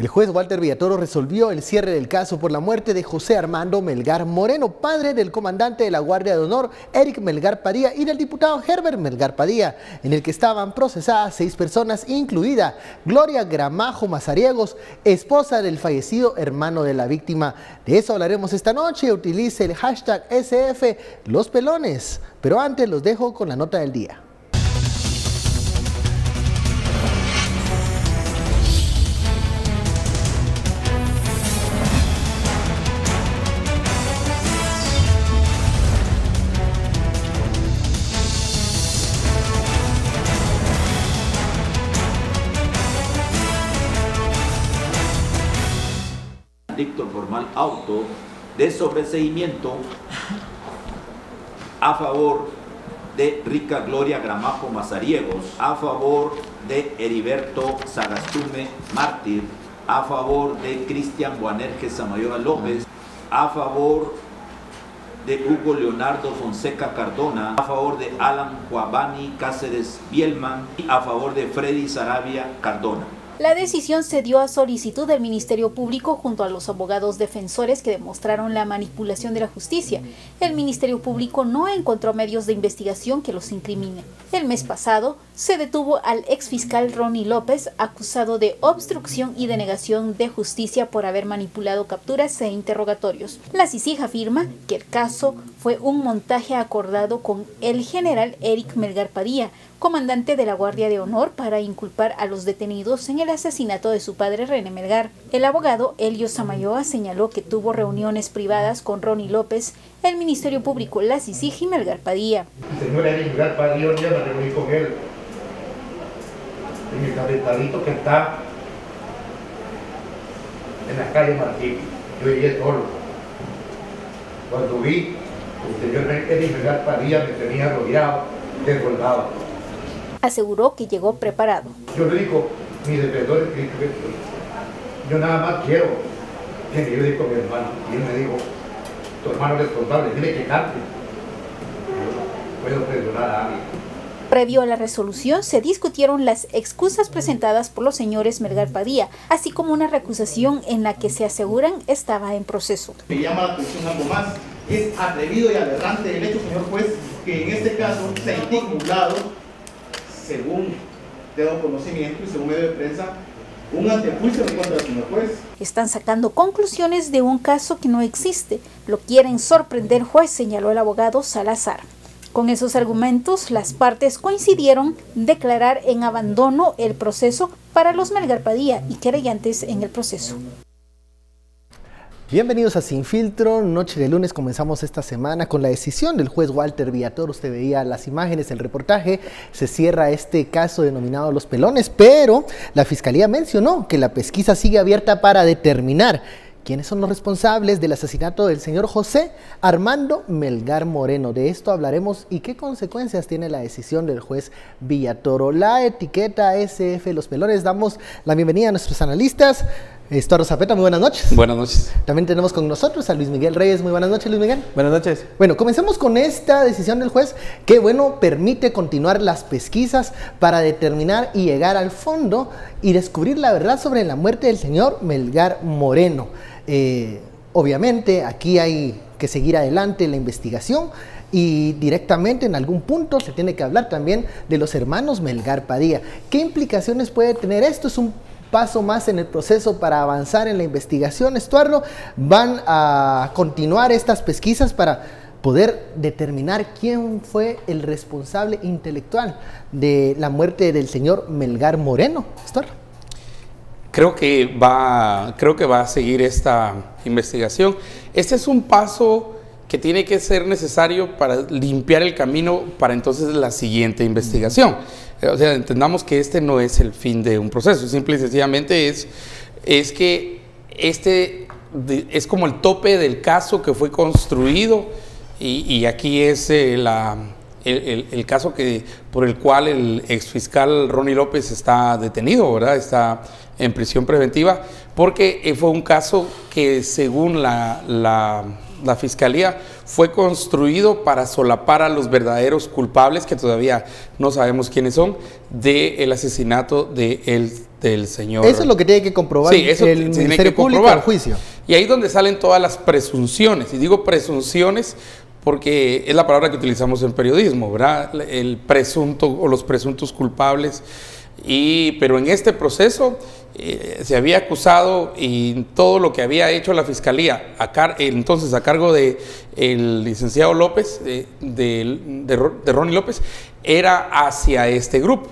El juez Walter Villatoro resolvió el cierre del caso por la muerte de José Armando Melgar Moreno, padre del comandante de la Guardia de Honor, Eric Melgar Padilla, y del diputado Herbert Melgar Padilla, en el que estaban procesadas 6 personas, incluida Gloria Gramajo Mazariegos, esposa del fallecido hermano de la víctima. De eso hablaremos esta noche. Utilice el hashtag SF Los Pelones. Pero antes los dejo con la nota del día. Dicto formal auto de sobreseimiento a favor de Rica Gloria Gramajo Mazariegos, a favor de Heriberto Sagastume Mártir, a favor de Cristian Boanerges Samayoa López, a favor de Hugo Leonardo Fonseca Cardona, a favor de Alan Juabani Cáceres Bielman y a favor de Freddy Sarabia Cardona. La decisión se dio a solicitud del Ministerio Público junto a los abogados defensores que demostraron la manipulación de la justicia. El Ministerio Público no encontró medios de investigación que los incriminen. El mes pasado se detuvo al exfiscal Ronnie López, acusado de obstrucción y denegación de justicia por haber manipulado capturas e interrogatorios. La CICIG afirma que el caso fue un montaje acordado con el general Eric Melgar Padilla, comandante de la Guardia de Honor, para inculpar a los detenidos en el asesinato de su padre René Melgar. El abogado Elio Samayoa señaló que tuvo reuniones privadas con Ronnie López, el Ministerio Público, la CICIG y Melgar Padilla. El señor Eric Melgar Padilla, un día me reuní con él en el capitalito que está en la calle Martín. Yo llegué solo. Cuando vi, el señor Eric Melgar Padilla me tenía rodeado de soldados. Aseguró que llegó preparado. Yo le digo, mi defensor, yo nada más quiero que me ayude con mi hermano. Y él me dijo, tu hermano es responsable, dile que cante. Yo no puedo perdonar a alguien. Previo a la resolución, se discutieron las excusas presentadas por los señores Melgar Padilla, así como una recusación en la que se aseguran estaba en proceso. Me llama la atención algo más. Es atrevido y aberrante el hecho, señor juez, que en este caso se ha indignado, según tengo conocimiento y según medio de prensa, un antejuicio en contra del señor juez. Están sacando conclusiones de un caso que no existe. Lo quieren sorprender, juez, señaló el abogado Salazar. Con esos argumentos, las partes coincidieron declarar en abandono el proceso para los Melgar Padilla y querellantes en el proceso. Bienvenidos a Sin Filtro. Noche de lunes comenzamos esta semana con la decisión del juez Walter Villatoro. Usted veía las imágenes, el reportaje. Se cierra este caso denominado Los Pelones, pero la Fiscalía mencionó que la pesquisa sigue abierta para determinar quiénes son los responsables del asesinato del señor José Armando Melgar Moreno. De esto hablaremos y qué consecuencias tiene la decisión del juez Villatoro. La etiqueta SF Los Pelones. Damos la bienvenida a nuestros analistas. Estuardo Zapeta, muy buenas noches. Buenas noches. También tenemos con nosotros a Luis Miguel Reyes. Muy buenas noches, Luis Miguel. Buenas noches. Bueno, comencemos con esta decisión del juez que, bueno, permite continuar las pesquisas para determinar y llegar al fondo y descubrir la verdad sobre la muerte del señor Melgar Moreno. Obviamente aquí hay que seguir adelante la investigación y directamente en algún punto se tiene que hablar también de los hermanos Melgar Padilla. ¿Qué implicaciones puede tener esto? Es un paso más en el proceso para avanzar en la investigación, Estuardo. Van a continuar estas pesquisas para poder determinar quién fue el responsable intelectual de la muerte del señor Melgar Moreno, Estuardo. Creo que va a seguir esta investigación. Este es un paso que tiene que ser necesario para limpiar el camino para entonces la siguiente investigación. O sea, entendamos que este no es el fin de un proceso, simple y sencillamente es que este es como el tope del caso que fue construido y aquí es el caso por el cual el exfiscal Ronnie López está detenido, ¿verdad? Está en prisión preventiva porque fue un caso que según la la fiscalía fue construido para solapar a los verdaderos culpables, que todavía no sabemos quiénes son, del asesinato del señor. Eso es lo que tiene que comprobar el Ministerio Público al juicio. Y ahí es donde salen todas las presunciones. Y digo presunciones porque es la palabra que utilizamos en periodismo, ¿verdad? El presunto o los presuntos culpables. Pero en este proceso se había acusado, y todo lo que había hecho la fiscalía entonces a cargo de el licenciado López, de Ronnie López, era hacia este grupo.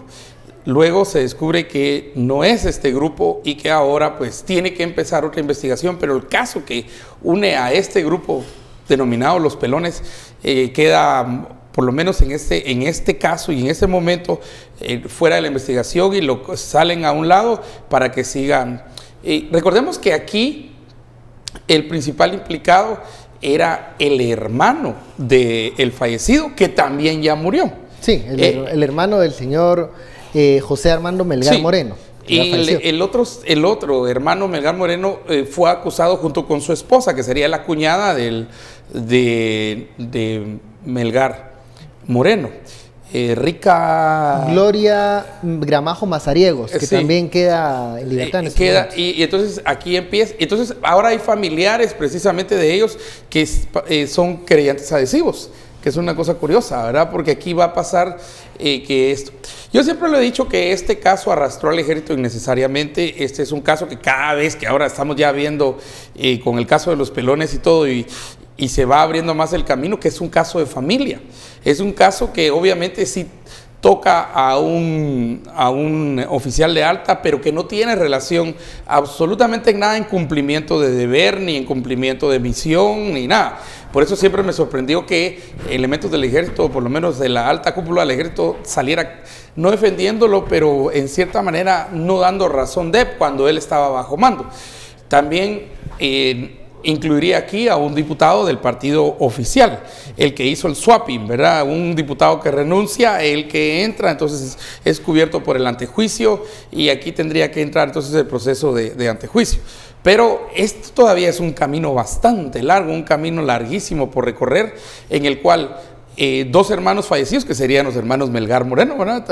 Luego se descubre que no es este grupo y que ahora pues tiene que empezar otra investigación, pero el caso que une a este grupo denominado Los Pelones queda, por lo menos en este caso y en este momento, fuera de la investigación, y lo salen a un lado para que sigan. Recordemos que aquí el principal implicado era el hermano del fallecido, que también ya murió. Sí, el hermano del señor José Armando Melgar Moreno. Y el otro hermano, Melgar Moreno, fue acusado junto con su esposa, que sería la cuñada de Melgar Moreno. Gloria Gramajo Mazariegos, que también queda en libertad. Y entonces aquí empieza. Entonces ahora hay familiares precisamente de ellos que son creyentes adhesivos, que es una cosa curiosa, ¿verdad? Porque aquí va a pasar que esto. Yo siempre lo he dicho que este caso arrastró al ejército innecesariamente. Este es un caso que cada vez que ahora estamos ya viendo con el caso de Los Pelones y todo, y se va abriendo más el camino, que es un caso de familia. Es un caso que obviamente sí toca a un oficial de alta, pero que no tiene relación absolutamente nada en cumplimiento de deber, ni en cumplimiento de misión, ni nada. Por eso siempre me sorprendió que elementos del ejército, por lo menos de la alta cúpula del ejército, saliera no defendiéndolo, pero en cierta manera no dando razón de cuando él estaba bajo mando. También incluiría aquí a un diputado del partido oficial, el que hizo el swapping, ¿verdad? Un diputado que renuncia, el que entra, entonces es cubierto por el antejuicio, y aquí tendría que entrar entonces el proceso de antejuicio. Pero esto todavía es un camino bastante largo, un camino larguísimo por recorrer, en el cual dos hermanos fallecidos, que serían los hermanos Melgar Moreno, ¿verdad?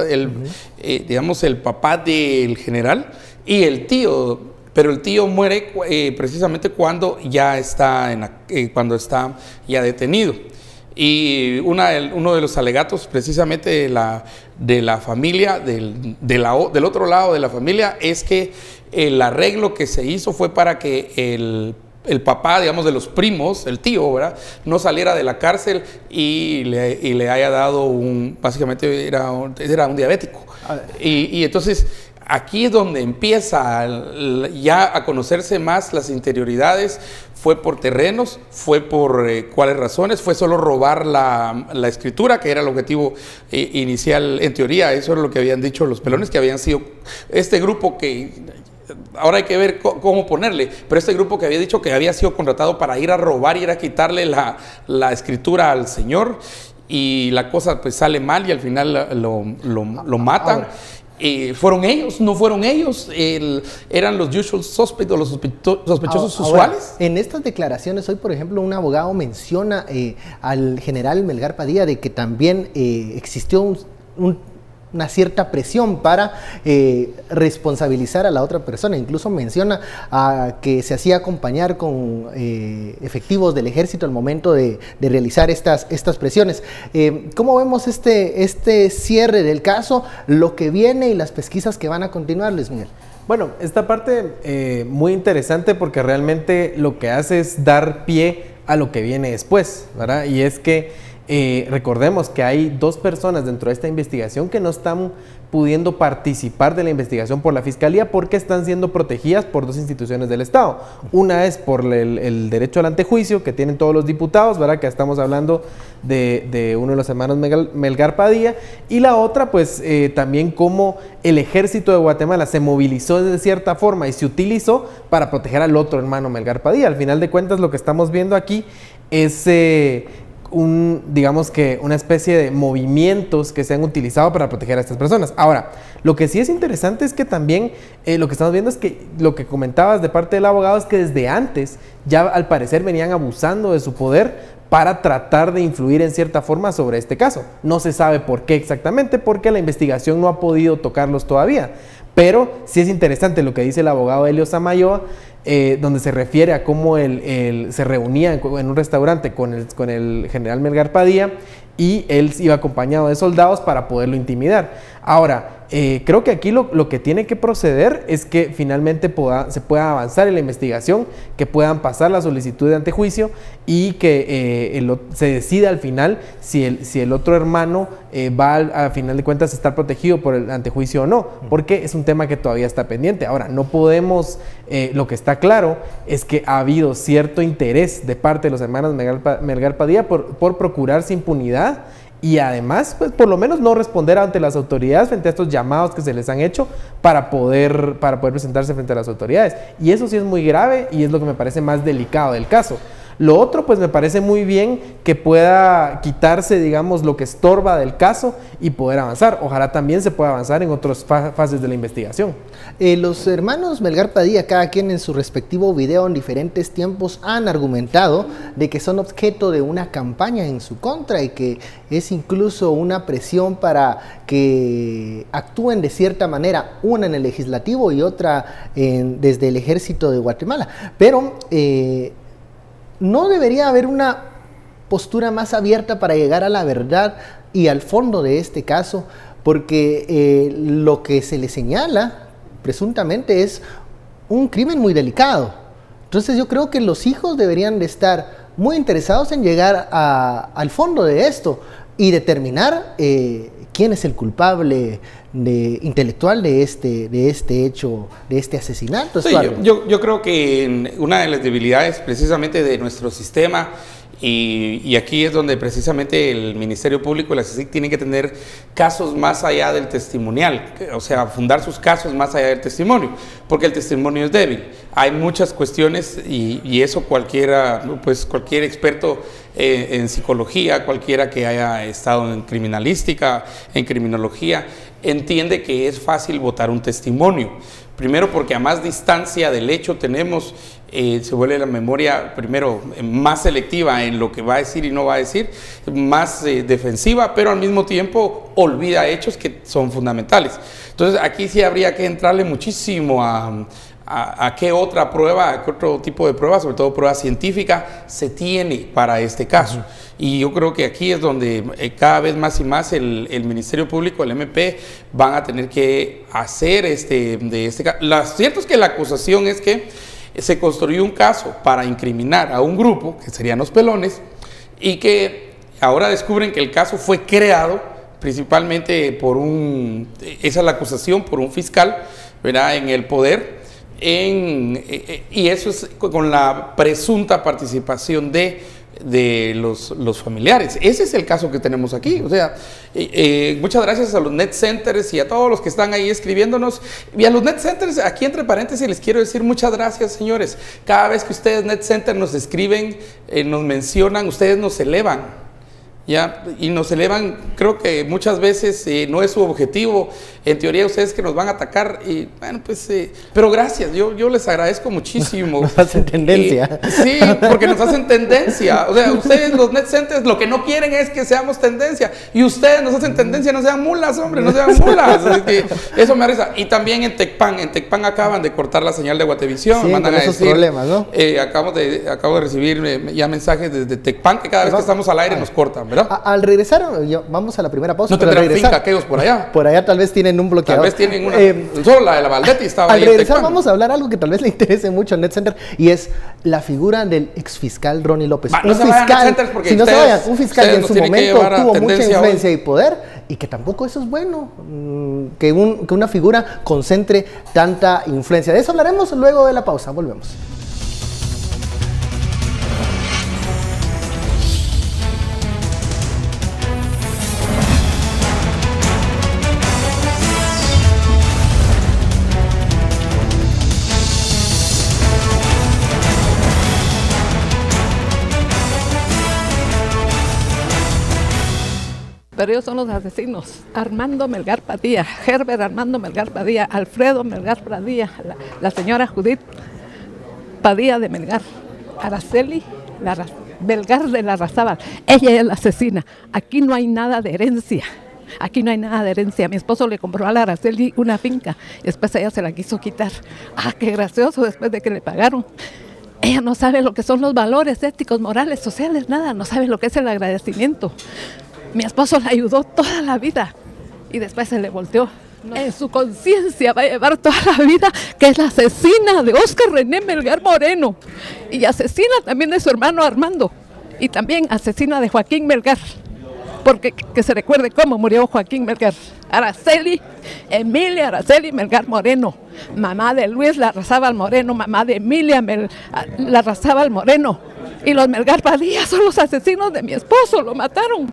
Digamos el papá del general y el tío. Pero el tío muere precisamente cuando ya está ya detenido. Y uno de los alegatos precisamente de la familia, del otro lado de la familia, es que el arreglo que se hizo fue para que el papá, digamos, de los primos, el tío, ¿verdad?, no saliera de la cárcel y le haya dado básicamente era un diabético. Y entonces aquí es donde empieza ya a conocerse más las interioridades. Fue por terrenos, fue por cuáles razones, fue solo robar la escritura, que era el objetivo inicial, en teoría. Eso era lo que habían dicho Los Pelones, que habían sido este grupo que ahora hay que ver cómo ponerle, pero este grupo que había dicho que había sido contratado para ir a robar y ir a quitarle la escritura al señor, y la cosa pues sale mal y al final lo matan. Ahora, ¿fueron ellos? ¿No fueron ellos? ¿Eran los usual suspects o los sospechosos usuales? En estas declaraciones hoy, por ejemplo, un abogado menciona al general Melgar Padilla de que también existió una cierta presión para responsabilizar a la otra persona. Incluso menciona que se hacía acompañar con efectivos del ejército al momento de realizar estas presiones. ¿Cómo vemos este cierre del caso, lo que viene y las pesquisas que van a continuar, Luis Miguel? Bueno, esta parte muy interesante, porque realmente lo que hace es dar pie a lo que viene después, ¿verdad? Y es que recordemos que hay dos personas dentro de esta investigación que no están pudiendo participar de la investigación por la Fiscalía porque están siendo protegidas por dos instituciones del Estado. Una es por el derecho al antejuicio que tienen todos los diputados, ¿verdad? Que estamos hablando de uno de los hermanos Melgar Padilla, y la otra pues también cómo el ejército de Guatemala se movilizó de cierta forma y se utilizó para proteger al otro hermano Melgar Padilla. Al final de cuentas lo que estamos viendo aquí es digamos que una especie de movimientos que se han utilizado para proteger a estas personas. Ahora, lo que sí es interesante es que también lo que estamos viendo es que lo que comentabas de parte del abogado es que desde antes ya al parecer venían abusando de su poder para tratar de influir en cierta forma sobre este caso. No se sabe por qué exactamente, porque la investigación no ha podido tocarlos todavía. Pero sí es interesante lo que dice el abogado Helio Samayoa, donde se refiere a cómo se reunía en un restaurante con el general Melgar Padilla y él iba acompañado de soldados para poderlo intimidar. Ahora, creo que aquí lo que tiene que proceder es que finalmente se pueda avanzar en la investigación, que puedan pasar la solicitud de antejuicio y que se decida al final si el otro hermano va a final de cuentas a estar protegido por el antejuicio o no, porque es un tema que todavía está pendiente. Ahora, no podemos, lo que está claro es que ha habido cierto interés de parte de los hermanos Melgar Padilla por procurarse impunidad y además, pues por lo menos no responder ante las autoridades frente a estos llamados que se les han hecho para poder presentarse frente a las autoridades. Y eso sí es muy grave y es lo que me parece más delicado del caso. Lo otro, pues me parece muy bien que pueda quitarse, digamos, lo que estorba del caso y poder avanzar. Ojalá también se pueda avanzar en otras fases de la investigación. Los hermanos Melgar Padilla, cada quien en su respectivo video en diferentes tiempos, han argumentado de que son objeto de una campaña en su contra y que es incluso una presión para que actúen de cierta manera, una en el legislativo y otra desde el ejército de Guatemala. Pero no debería haber una postura más abierta para llegar a la verdad y al fondo de este caso, porque lo que se le señala presuntamente es un crimen muy delicado. Entonces yo creo que los hijos deberían de estar muy interesados en llegar al fondo de esto y determinar quién es el culpable intelectual de este hecho, de este asesinato. Sí, yo creo que una de las debilidades precisamente de nuestro sistema, y aquí es donde precisamente el Ministerio Público y la CICIG tienen que tener casos más allá del testimonial, o sea, fundar sus casos más allá del testimonio, porque el testimonio es débil. Hay muchas cuestiones y eso cualquier experto en psicología, cualquiera que haya estado en criminalística, en criminología, entiende que es fácil votar un testimonio. Primero porque a más distancia del hecho tenemos, se vuelve la memoria primero más selectiva en lo que va a decir y no va a decir, más defensiva, pero al mismo tiempo olvida hechos que son fundamentales. Entonces aquí sí habría que entrarle muchísimo a qué otra prueba, a qué otro tipo de prueba, sobre todo prueba científica, se tiene para este caso. Y yo creo que aquí es donde cada vez más y más el Ministerio Público, el MP, van a tener que hacer de este caso. Lo cierto es que la acusación es que se construyó un caso para incriminar a un grupo, que serían los pelones, y que ahora descubren que el caso fue creado principalmente esa es la acusación, por un fiscal, ¿verdad?, en el poder, y eso es con la presunta participación de los familiares. Ese es el caso que tenemos aquí. O sea, muchas gracias a los net centers y a todos los que están ahí escribiéndonos. Y a los net centers, aquí entre paréntesis les quiero decir muchas gracias, señores. Cada vez que ustedes net center nos escriben, nos mencionan, ustedes nos elevan. ¿Ya? Y nos elevan, creo que muchas veces no es su objetivo. En teoría ustedes que nos van a atacar, y bueno, pues, pero gracias, yo les agradezco muchísimo. Nos hacen tendencia. Sí, porque nos hacen tendencia. O sea, ustedes los net centers lo que no quieren es que seamos tendencia, y ustedes nos hacen tendencia, no sean mulas, hombre, no sean mulas. Eso me risa. Y también en Tecpan acaban de cortar la señal de Guatevisión. Sí, me mandan con esos problemas, ¿no? Acabo de recibir ya mensajes desde Tecpan que cada vez que estamos al aire nos cortan, ¿verdad? Al regresar, vamos a la primera pausa. No tendrán finca aquellos por allá. Por allá tal vez tienen un bloqueador. Tal vez tienen una. Solo la de la Valdetti estaba ahí. Al regresar en vamos a hablar algo que tal vez le interese mucho al Net Center, y es la figura del exfiscal Ronnie López. Un fiscal, si no se vayan, un fiscal que en su momento tuvo mucha influencia hoy. Y poder, y que tampoco eso es bueno, que una figura concentre tanta influencia. De eso hablaremos luego de la pausa. Volvemos. pero ellos son los asesinos. Armando Melgar Padilla, Herbert Armando Melgar Padilla, Alfredo Melgar Padilla, la señora Judith Padilla de Melgar, Araceli Melgar de Larrazábal, ella es la asesina. Aquí no hay nada de herencia. Aquí no hay nada de herencia. Mi esposo le compró a la Araceli una finca y después ella se la quiso quitar. Ah, qué gracioso, después de que le pagaron. Ella no sabe lo que son los valores éticos, morales, sociales, nada. No sabe lo que es el agradecimiento. Mi esposo la ayudó toda la vida y después se le volteó. En su conciencia va a llevar toda la vida que es la asesina de Óscar René Melgar Moreno y asesina también de su hermano Armando y también asesina de Joaquín Melgar, porque que se recuerde cómo murió Joaquín Melgar. Araceli, Emilia Araceli Melgar Moreno, mamá de Luis Larrazábal Moreno, mamá de Emilia Larrazábal Moreno, y los Melgar Padilla son los asesinos de mi esposo, lo mataron.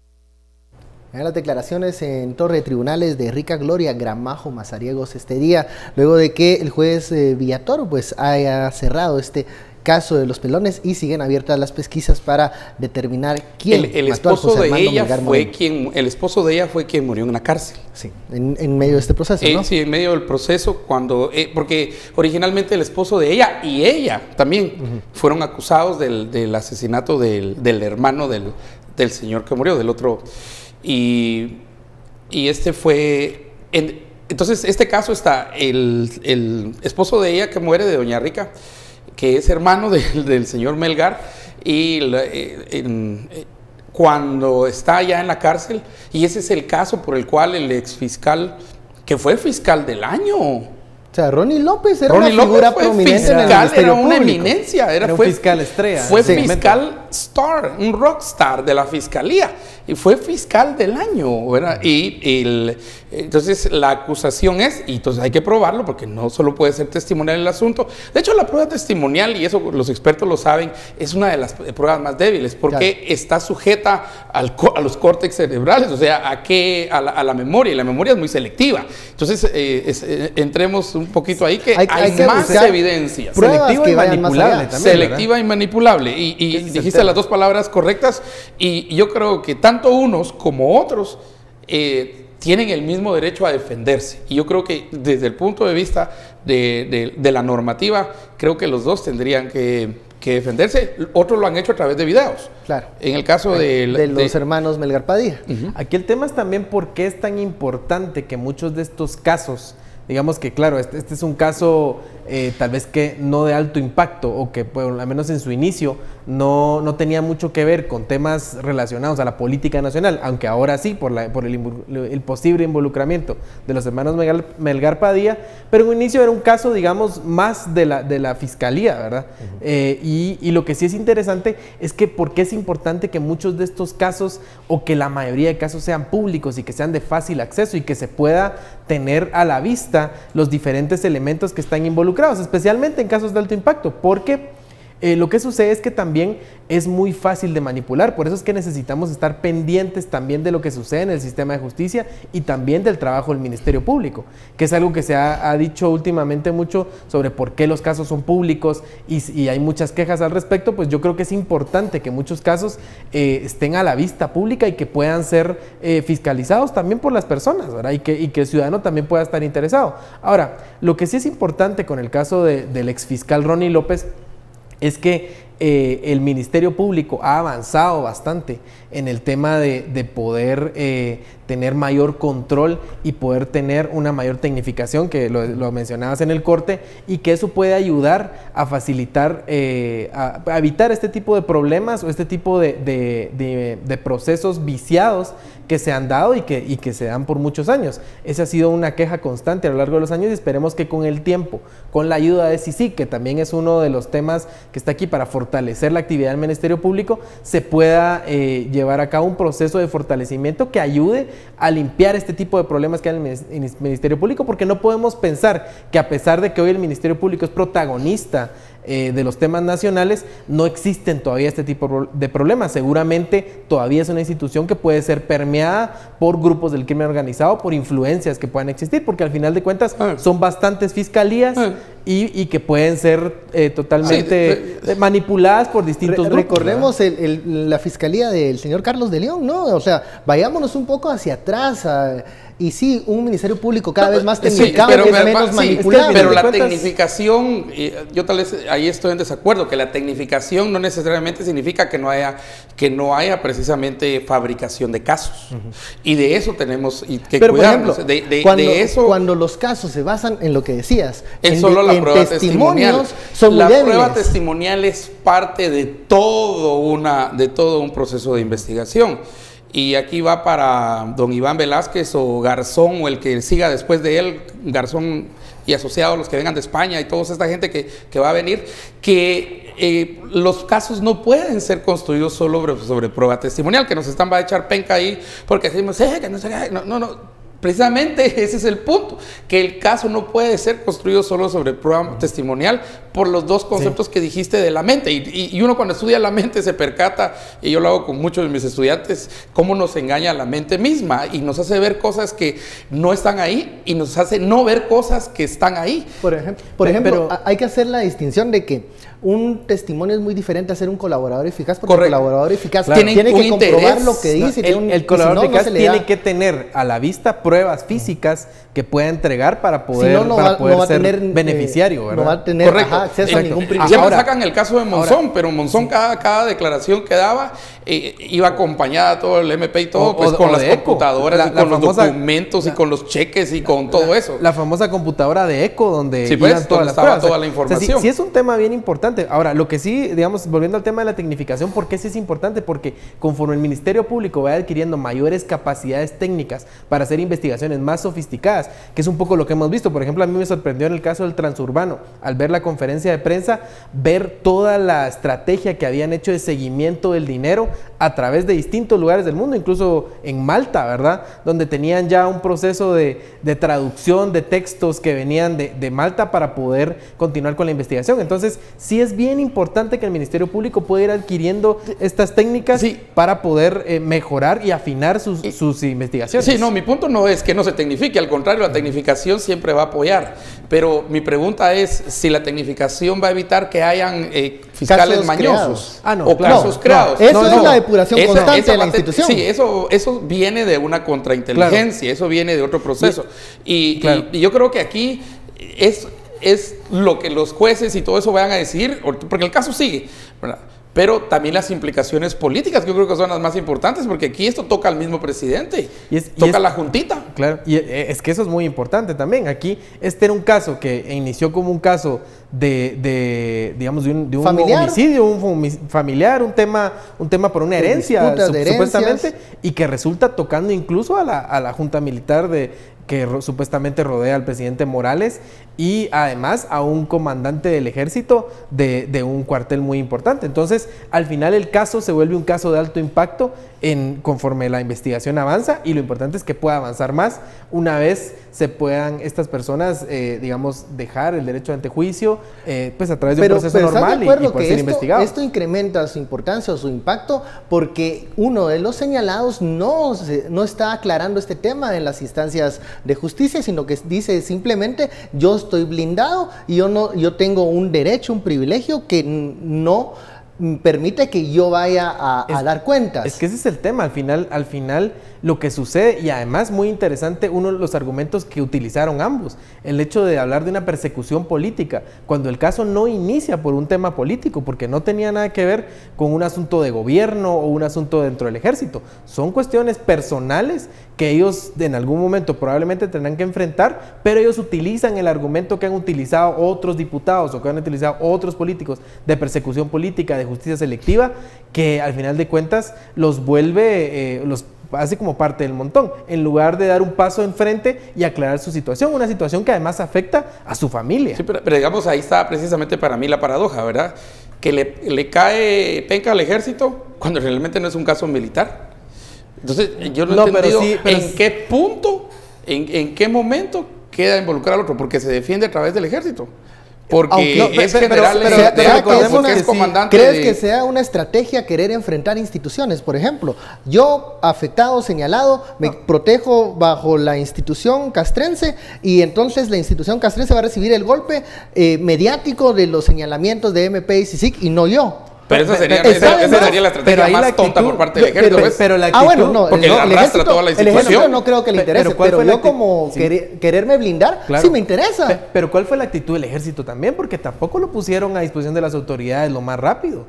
Las declaraciones en torre de tribunales de Rica Gloria Gramajo Mazariegos este día, luego de que el juez Villatoro pues haya cerrado este caso de los pelones y siguen abiertas las pesquisas para determinar quién el mató al esposo José de Armando ella Melgar fue Moreno. el esposo de ella fue quien murió en una cárcel. Sí, en medio de este proceso, ¿no? Sí, en medio del proceso, cuando porque originalmente el esposo de ella y ella también fueron acusados del asesinato del hermano del señor que murió, del otro. Y este fue... entonces, este caso está el esposo de ella que muere, de doña Rica, que es hermano del señor Melgar, y cuando está ya en la cárcel, y ese es el caso por el cual el exfiscal, que fue fiscal del año... O sea, Ronnie López era una figura prominente en el Ministerio Público. Era una eminencia. Era un fiscal estrella. Fue fiscal star, un rockstar de la fiscalía. Y fue fiscal del año, ¿verdad? Entonces la acusación es, y entonces hay que probarlo porque no solo puede ser testimonial el asunto. De hecho, la prueba testimonial, y eso los expertos lo saben, es una de las pruebas más débiles porque está sujeta a los córtex cerebrales, o sea, a la memoria, y la memoria es muy selectiva. Entonces, entremos un poquito ahí que hay más evidencias. Selectiva y manipulable también. Selectiva y manipulable. Y dijiste las dos palabras correctas, y yo creo que tanto unos como otros tienen el mismo derecho a defenderse. Y yo creo que desde el punto de vista de la normativa, creo que los dos tendrían que defenderse. Otros lo han hecho a través de videos. Claro. En el caso de los hermanos Melgar Padilla. Aquí el tema es también por qué es tan importante que muchos de estos casos, digamos que claro, este es un caso tal vez que no de alto impacto, o que por lo menos en su inicio no tenía mucho que ver con temas relacionados a la política nacional, aunque ahora sí, por el posible involucramiento de los hermanos Melgar Padilla, pero en un inicio era un caso, digamos, más de la fiscalía, ¿verdad? Y lo que sí es interesante es que por qué es importante que muchos de estos casos, o que la mayoría de casos, sean públicos y que sean de fácil acceso y que se pueda tener a la vista los diferentes elementos que están involucrados, especialmente en casos de alto impacto, porque lo que sucede es que también es muy fácil de manipular. Por eso es que necesitamos estar pendientes también de lo que sucede en el sistema de justicia y también del trabajo del Ministerio Público, que es algo que se ha dicho últimamente mucho sobre por qué los casos son públicos y hay muchas quejas al respecto. Pues yo creo que es importante que muchos casos estén a la vista pública y que puedan ser fiscalizados también por las personas, ¿verdad? Y que el ciudadano también pueda estar interesado. Ahora, lo que sí es importante con el caso del exfiscal Ronnie López es que el Ministerio Público ha avanzado bastante en el tema de poder tener mayor control y poder tener una mayor tecnificación, que lo mencionabas en el corte, y que eso puede ayudar a facilitar, a evitar este tipo de problemas o este tipo de procesos viciados que se han dado y que se dan por muchos años. Esa ha sido una queja constante a lo largo de los años, y esperemos que con el tiempo, con la ayuda de CICIG, que también es uno de los temas que está aquí para fortalecer la actividad del Ministerio Público, se pueda llevar a cabo un proceso de fortalecimiento que ayude a limpiar este tipo de problemas que hay en el Ministerio Público, porque no podemos pensar que, a pesar de que hoy el Ministerio Público es protagonista de los temas nacionales, no existen todavía este tipo de problemas. Seguramente todavía es una institución que puede ser permeada por grupos del crimen organizado, por influencias que puedan existir, porque al final de cuentas son bastantes fiscalías y que pueden ser totalmente manipuladas por distintos grupos. Recordemos la fiscalía del señor Carlos de León, ¿no? O sea, vayámonos un poco hacia atrás. Y sí, un ministerio público cada vez más tecnificado, pero, es menos manipulable. Pero la tecnificación, yo tal vez ahí estoy en desacuerdo, que la tecnificación no necesariamente significa que no haya precisamente fabricación de casos. Y de eso tenemos que cuidarnos. Por ejemplo, cuando los casos se basan en lo que decías, es solo la prueba testimonial. La prueba testimonial es parte de todo un proceso de investigación. Y aquí va para don Iván Velázquez o Garzón o el que siga después de él, Garzón y asociados, los que vengan de España y toda esta gente que va a venir, que los casos no pueden ser construidos solo sobre prueba testimonial, que nos va a echar penca ahí porque decimos, que no sé qué, no. Precisamente ese es el punto, que el caso no puede ser construido solo sobre prueba testimonial por los dos conceptos que dijiste de la mente. Y uno cuando estudia la mente se percata, y yo lo hago con muchos de mis estudiantes, cómo nos engaña la mente misma y nos hace ver cosas que no están ahí y nos hace no ver cosas que están ahí. Por ejemplo, hay que hacer la distinción de que un testimonio es muy diferente a ser un colaborador eficaz, porque el colaborador eficaz tiene que comprobar lo que dice. El colaborador eficaz tiene que tener a la vista pruebas físicas que pueda entregar para poder, ser beneficiario, ¿verdad? No va a tener acceso a ningún privilegio. Siempre sacan el caso de Monzón, pero Monzón cada declaración que daba iba acompañada todo el MP y todo, con las computadoras, con los documentos y con los cheques y con todo eso. La famosa computadora de ECO donde iban todas las pruebas. Toda la información. Sí es un tema bien importante. Ahora, lo que sí, digamos, volviendo al tema de la tecnificación, ¿por qué sí es importante? Porque conforme el Ministerio Público vaya adquiriendo mayores capacidades técnicas para hacer investigaciones más sofisticadas, que es un poco lo que hemos visto. Por ejemplo, a mí me sorprendió en el caso del transurbano, al ver la conferencia de prensa, ver toda la estrategia que habían hecho de seguimiento del dinero a través de distintos lugares del mundo, incluso en Malta, ¿verdad? Donde tenían ya un proceso de traducción de textos que venían de Malta para poder continuar con la investigación. Entonces, sí es bien importante que el Ministerio Público pueda ir adquiriendo estas técnicas para poder mejorar y afinar sus investigaciones. Sí, no, mi punto no es que no se tecnifique, al contrario, la tecnificación siempre va a apoyar, pero mi pregunta es si la tecnificación va a evitar que hayan fiscales casos mañosos creados. o casos creados. Eso es la depuración constante de la institución. Sí, eso viene de una contrainteligencia, eso viene de otro proceso. Y yo creo que aquí es lo que los jueces y todo eso vayan a decidir, porque el caso sigue, ¿verdad? Pero también las implicaciones políticas, que yo creo que son las más importantes, porque aquí esto toca al mismo presidente, toca a la juntita. Claro, y es que eso es muy importante también. Aquí era un caso que inició como un caso digamos, de un homicidio, un familiar, un tema por una herencia, supuestamente, y que resulta tocando incluso a la junta militar que supuestamente rodea al presidente Morales y además a un comandante del ejército de un cuartel muy importante. Entonces, al final el caso se vuelve un caso de alto impacto conforme la investigación avanza, y lo importante es que pueda avanzar más una vez se puedan estas personas, digamos, dejar el derecho ante juicio, pues a través de un proceso normal y poder ser investigado. Esto incrementa su importancia o su impacto porque uno de los señalados no está aclarando este tema en las instancias de justicia, sino que dice simplemente: yo estoy blindado y yo tengo un derecho, un privilegio que no permite que yo vaya a dar cuentas. Es que ese es el tema, al final lo que sucede, y además muy interesante, uno de los argumentos que utilizaron ambos, el hecho de hablar de una persecución política, cuando el caso no inicia por un tema político, porque no tenía nada que ver con un asunto de gobierno o un asunto dentro del ejército, son cuestiones personales que ellos en algún momento probablemente tendrán que enfrentar, pero ellos utilizan el argumento que han utilizado otros diputados o que han utilizado otros políticos de persecución política, de justicia selectiva, que al final de cuentas los vuelve, los hace como parte del montón, en lugar de dar un paso enfrente y aclarar su situación, una situación que además afecta a su familia. Sí, pero digamos, ahí está precisamente para mí la paradoja, ¿verdad? Que le cae penca al ejército cuando realmente no es un caso militar. Entonces, yo no he entendido en qué punto, en qué momento queda involucrado al otro, porque se defiende a través del ejército. Porque Aunque- es general, es comandante. ¿Crees que sea una estrategia querer enfrentar instituciones? Por ejemplo, yo, afectado, señalado, me protejo bajo la institución castrense y entonces la institución castrense va a recibir el golpe mediático de los señalamientos de MP y CICIG y no yo. Pero esa sería la estrategia más tonta por parte del ejército. Pero la actitud, bueno, no, porque el arrastra toda la el ejército institución. no creo que le interese, pero yo como quererme blindar, Claro. sí me interesa. Pero ¿cuál fue la actitud del ejército también? Porque tampoco lo pusieron a disposición de las autoridades lo más rápido.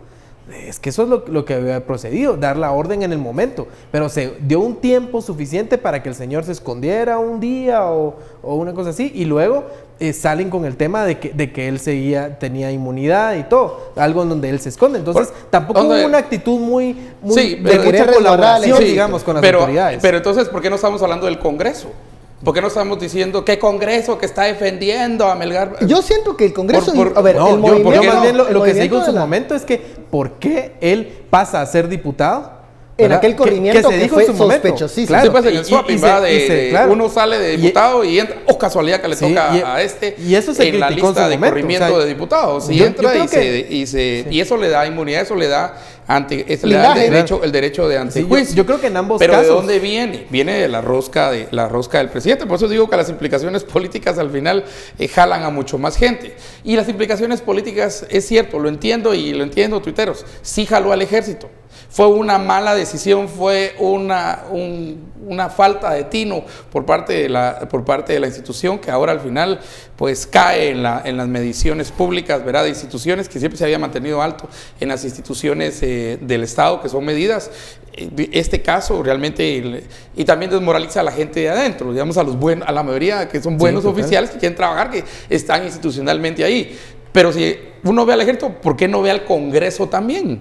Es que eso es lo que había procedido, dar la orden en el momento. Pero se dio un tiempo suficiente para que el señor se escondiera un día o una cosa así. Y luego salen con el tema de que él tenía inmunidad y todo. Algo en donde él se esconde. Entonces tampoco hubo una actitud muy sí, de mucha colaboración, sí, digamos, con las autoridades. Pero entonces, ¿por qué no estamos hablando del Congreso? ¿Por qué no estamos diciendo qué Congreso que está defendiendo a Melgar? Yo siento que el Congreso... más bien lo que se dijo en su momento es que ¿por qué él pasa a ser diputado? En aquel corrimiento que fue sospechosísimo. Claro, pues en el swapping, uno sale de diputado y entra, casualidad que le toca a este y eso se en la lista de corrimiento de diputados. Y entra y eso le da inmunidad, eso le da el derecho de antejuicio. Yo creo que en ambos casos. Pero ¿de dónde viene? Viene de la rosca del presidente. Por eso digo que las implicaciones políticas al final jalan a mucho más gente. Y las implicaciones políticas, es cierto, lo entiendo tuiteros, sí jaló al ejército. Fue una mala decisión, fue una falta de tino por parte de la institución, que ahora al final pues cae en las mediciones públicas, ¿verdad? De instituciones que siempre se había mantenido alto en las instituciones del Estado, que son medidas. Este caso realmente, y también desmoraliza a la gente de adentro, digamos a la mayoría que son buenos oficiales que quieren trabajar, que están institucionalmente ahí. Pero si uno ve al ejército, ¿por qué no ve al Congreso también?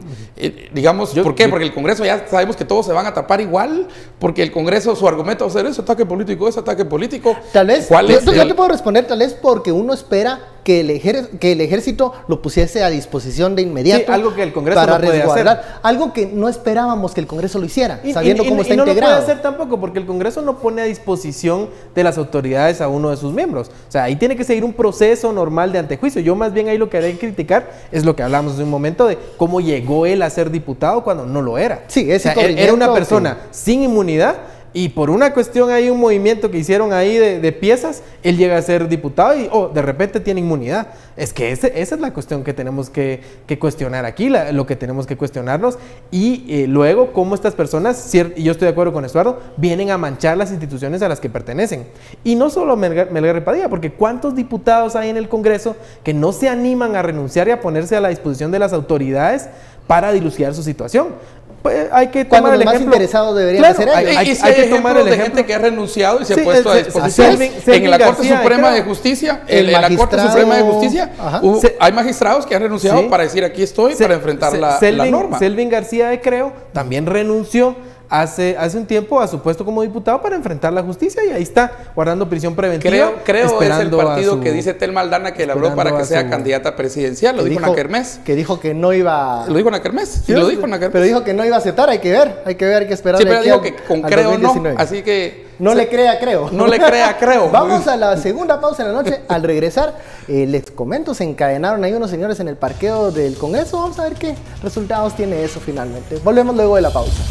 ¿Por qué? Porque el Congreso ya sabemos que todos se van a tapar igual, porque el Congreso, su argumento va a ser eso, ataque político. Tal vez, yo te puedo responder, tal vez porque uno espera que el ejército lo pusiese a disposición de inmediato. Sí, algo que el Congreso para no puede resguardar, hacer. Algo que no esperábamos que el Congreso lo hiciera, sabiendo cómo está no integrado. No lo puede hacer tampoco, porque el Congreso no pone a disposición de las autoridades a uno de sus miembros. O sea, ahí tiene que seguir un proceso normal de antejuicio. Yo más bien ahí lo que haré criticar es lo que hablamos hace un momento de cómo llegó él a ser diputado cuando no lo era. Sí, ese era una persona sin inmunidad. Y por una cuestión hay un movimiento que hicieron ahí de piezas, él llega a ser diputado y de repente tiene inmunidad. Es que esa es la cuestión que tenemos que cuestionar aquí, lo que tenemos que cuestionarnos. Y luego cómo estas personas, y yo estoy de acuerdo con Estuardo, vienen a manchar las instituciones a las que pertenecen. Y no solo Melgar y Padilla, porque ¿cuántos diputados hay en el Congreso que no se animan a renunciar y a ponerse a la disposición de las autoridades para dilucidar su situación? Pues hay que tomar el ejemplo. Más interesados deberían ser ellos. Hay que tomar el ejemplo de gente que ha renunciado y se ha puesto a disposición. En la Corte Suprema de Justicia, hay magistrados que han renunciado para decir aquí estoy, para enfrentar la norma. Selvin García de Creo también renunció hace un tiempo a su puesto como diputado para enfrentar la justicia y ahí está guardando prisión preventiva. Creo es el partido que dice Telma Aldana que le habló para que sea candidata presidencial. Lo dijo en la Kermés. Que dijo que no iba... Lo dijo en la Kermés. Sí, lo dijo en la Kermés. Pero dijo que no iba a aceptar. Hay que ver, hay que esperar. Sí, pero dijo que con Creo no. Así que... No le crea, creo. No le crea, creo. Vamos a la segunda pausa de la noche. Al regresar, les comento, se encadenaron ahí unos señores en el parqueo del Congreso. Vamos a ver qué resultados tiene eso finalmente. Volvemos luego de la pausa.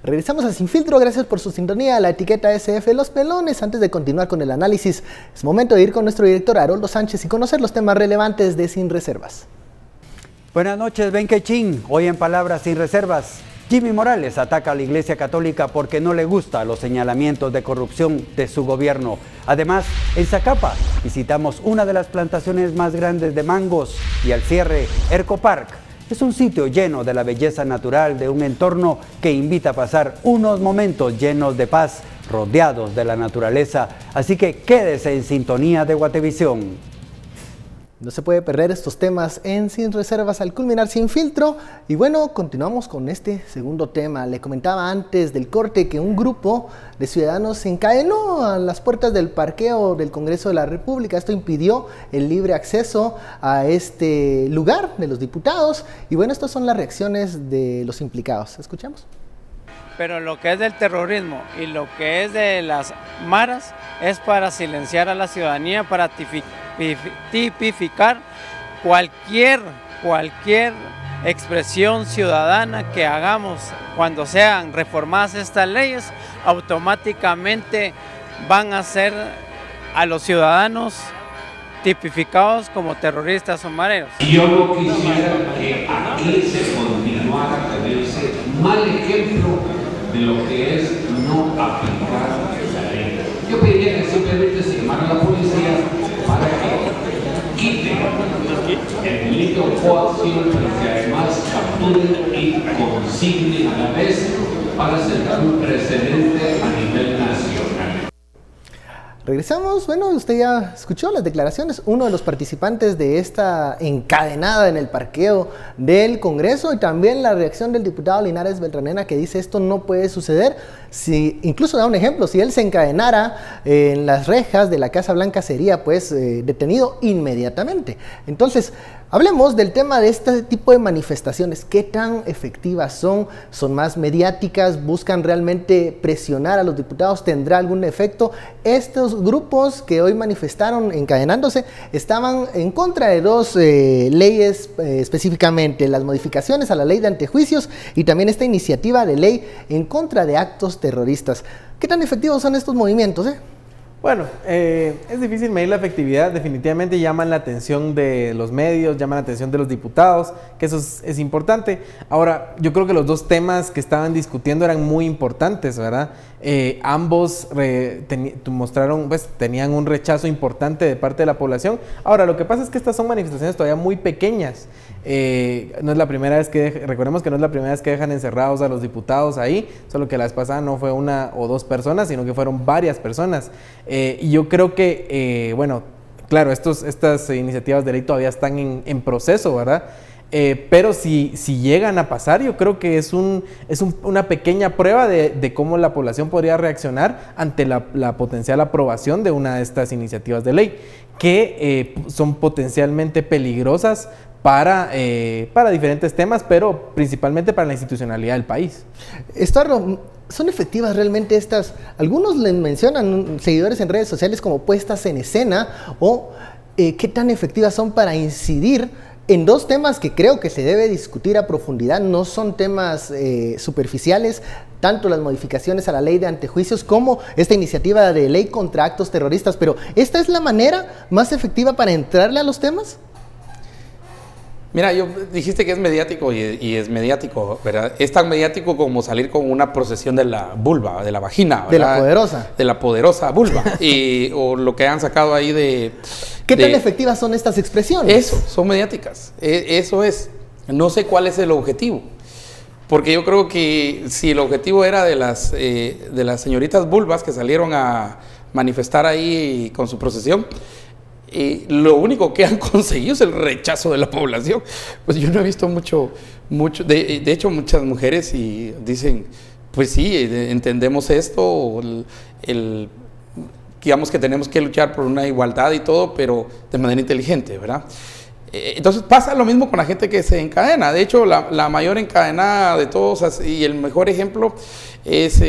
Regresamos a Sin Filtro, gracias por su sintonía, la etiqueta SF Los Pelones. Antes de continuar con el análisis, es momento de ir con nuestro director Haroldo Sánchez y conocer los temas relevantes de Sin Reservas. Buenas noches, Benquechín. Hoy en Palabras Sin Reservas, Jimmy Morales ataca a la Iglesia Católica porque no le gustan los señalamientos de corrupción de su gobierno. Además, en Zacapa visitamos una de las plantaciones más grandes de mangos y al cierre, Ercopark. Es un sitio lleno de la belleza natural de un entorno que invita a pasar unos momentos llenos de paz, rodeados de la naturaleza. Así que quédese en sintonía de Guatevisión. No se puede perder estos temas en Sin Reservas al culminar Sin Filtro. Y bueno, continuamos con este segundo tema. Le comentaba antes del corte que un grupo de ciudadanos se encadenó a las puertas del parqueo del Congreso de la República. Esto impidió el libre acceso a este lugar de los diputados. Y bueno, estas son las reacciones de los implicados. Escuchamos. Pero lo que es del terrorismo y lo que es de las maras es para silenciar a la ciudadanía, para tipificar cualquier expresión ciudadana que hagamos cuando sean reformadas estas leyes, automáticamente van a ser a los ciudadanos tipificados como terroristas o mareros. Yo no quisiera que aquí se continuara con ese mal ejemplo de lo que es no aplicar la ley. Yo pediría que simplemente se llamara a la policía para que quiten el delito de coacción, pero que además capturen y consignen a la vez para sentar un precedente a nivel nacional. Regresamos, bueno, usted ya escuchó las declaraciones, uno de los participantes de esta encadenada en el parqueo del Congreso, y también la reacción del diputado Linares Beltranena, que dice esto no puede suceder. Si, incluso da un ejemplo, si él se encadenara en las rejas de la Casa Blanca sería pues detenido inmediatamente. Entonces, hablemos del tema de este tipo de manifestaciones. ¿Qué tan efectivas son? ¿Son más mediáticas? ¿Buscan realmente presionar a los diputados? ¿Tendrá algún efecto? Estos grupos que hoy manifestaron encadenándose estaban en contra de dos leyes específicamente, las modificaciones a la ley de antejuicios y también esta iniciativa de ley en contra de actos terroristas. ¿Qué tan efectivos son estos movimientos? Bueno, es difícil medir la efectividad, definitivamente llaman la atención de los medios, llaman la atención de los diputados, que eso es importante. Ahora, yo creo que los dos temas que estaban discutiendo eran muy importantes, ¿verdad? Ambos mostraron, pues, tenían un rechazo importante de parte de la población. Ahora, lo que pasa es que estas son manifestaciones todavía muy pequeñas. No es la primera vez que, recordemos que no es la primera vez que dejan encerrados a los diputados ahí, solo que la vez pasada no fue una o dos personas, sino que fueron varias personas. Y yo creo que, bueno, claro, estas iniciativas de ley todavía están en proceso, ¿verdad? Pero si llegan a pasar, yo creo que es una pequeña prueba de cómo la población podría reaccionar ante la potencial aprobación de una de estas iniciativas de ley, que son potencialmente peligrosas para diferentes temas, pero principalmente para la institucionalidad del país. ¿Son efectivas realmente estas? Algunos les mencionan, seguidores en redes sociales, como puestas en escena, o qué tan efectivas son para incidir en dos temas que creo que se debe discutir a profundidad. No son temas superficiales, tanto las modificaciones a la ley de antejuicios como esta iniciativa de ley contra actos terroristas, pero ¿esta es la manera más efectiva para entrarle a los temas? Mira, dijiste que es mediático y es mediático, ¿verdad? Es tan mediático como salir con una procesión de la vulva, de la vagina, ¿verdad? De la poderosa. De la poderosa vulva. O lo que han sacado ahí de... ¿Qué tan efectivas son estas expresiones? Eso, son mediáticas. Eso es. No sé cuál es el objetivo. Porque yo creo que si el objetivo era de las señoritas vulvas que salieron a manifestar ahí con su procesión, lo único que han conseguido es el rechazo de la población. Pues yo no he visto mucho de hecho muchas mujeres y dicen, pues sí, entendemos esto, digamos que tenemos que luchar por una igualdad y todo, pero de manera inteligente, ¿verdad? Entonces pasa lo mismo con la gente que se encadena. De hecho, la mayor encadenada de todos, y el mejor ejemplo es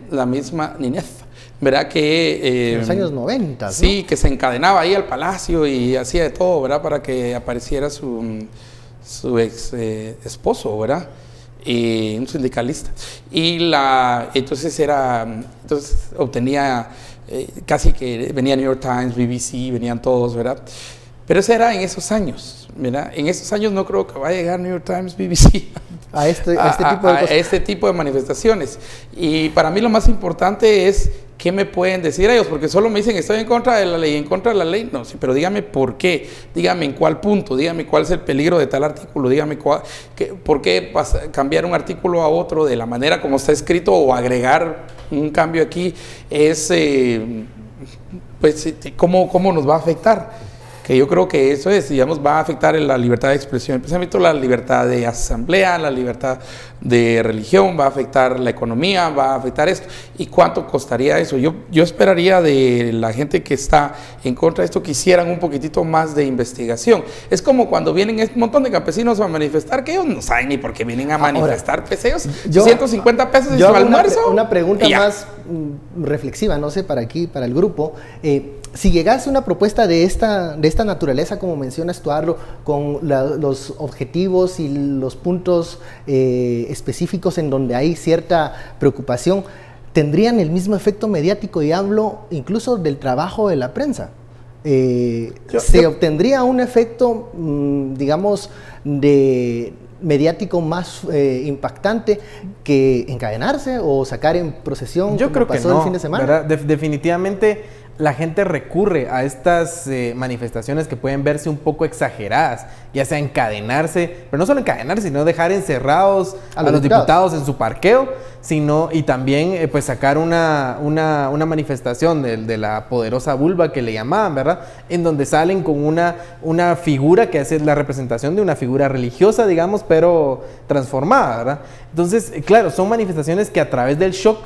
la misma Ninette, ¿verdad? Que en los años 90, ¿no? Sí, que se encadenaba ahí al palacio y hacía de todo, ¿verdad? Para que apareciera su ex esposo, ¿verdad? Un sindicalista. Y entonces obtenía casi que venía New York Times, BBC, venían todos, ¿verdad? Pero eso era en esos años, ¿verdad? En esos años no creo que vaya a llegar New York Times, BBC a este tipo de manifestaciones. Y para mí lo más importante es qué me pueden decir ellos, porque solo me dicen estoy en contra de la ley, en contra de la ley. No, sí, pero dígame por qué, dígame en cuál punto, dígame cuál es el peligro de tal artículo, dígame por qué cambiar un artículo a otro de la manera como está escrito o agregar un cambio aquí es, pues, cómo nos va a afectar. que yo creo que eso es, digamos, va a afectar la libertad de expresión, especialmente la libertad de asamblea, la libertad de religión, va a afectar la economía, va a afectar esto. ¿Y cuánto costaría eso? Yo esperaría de la gente que está en contra de esto que hicieran un poquitito más de investigación. Es como cuando vienen un montón de campesinos a manifestar, que ellos no saben ni por qué vienen a manifestar, pues ellos 150 pesos en su almuerzo. Una pregunta más reflexiva, no sé, para aquí, para el grupo. Si llegase una propuesta de esta naturaleza, como mencionas tú, Arlo, con los objetivos y los puntos específicos en donde hay cierta preocupación, ¿tendrían el mismo efecto mediático? Y hablo incluso del trabajo de la prensa. ¿Se obtendría un efecto, digamos, mediático más impactante que encadenarse o sacar en procesión? Yo creo que pasó no, el fin de semana. ¿verdad? Definitivamente la gente recurre a estas manifestaciones que pueden verse un poco exageradas, ya sea encadenarse, pero no solo encadenarse, sino dejar encerrados a los diputados en su parqueo, sino y también pues sacar una manifestación de la poderosa vulva que le llamaban, ¿verdad? En donde salen con una figura que hace la representación de una figura religiosa, digamos, pero transformada, ¿verdad? Entonces, claro, son manifestaciones que a través del shock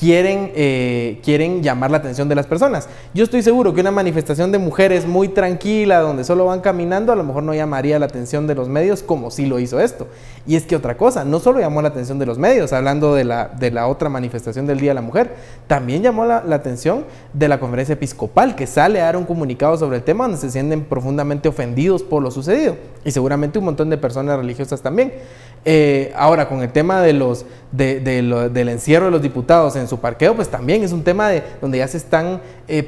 quieren llamar la atención de las personas. Yo estoy seguro que una manifestación de mujeres muy tranquila, donde solo van caminando, a lo mejor no llamaría la atención de los medios como sí lo hizo esto. Y es que otra cosa, no solo llamó la atención de los medios, hablando de la otra manifestación del Día de la Mujer, también llamó la atención de la Conferencia Episcopal, que sale a dar un comunicado sobre el tema donde se sienten profundamente ofendidos por lo sucedido. Y seguramente un montón de personas religiosas también. Ahora, con el tema del encierro de los diputados en su parqueo, pues también es un tema donde ya se están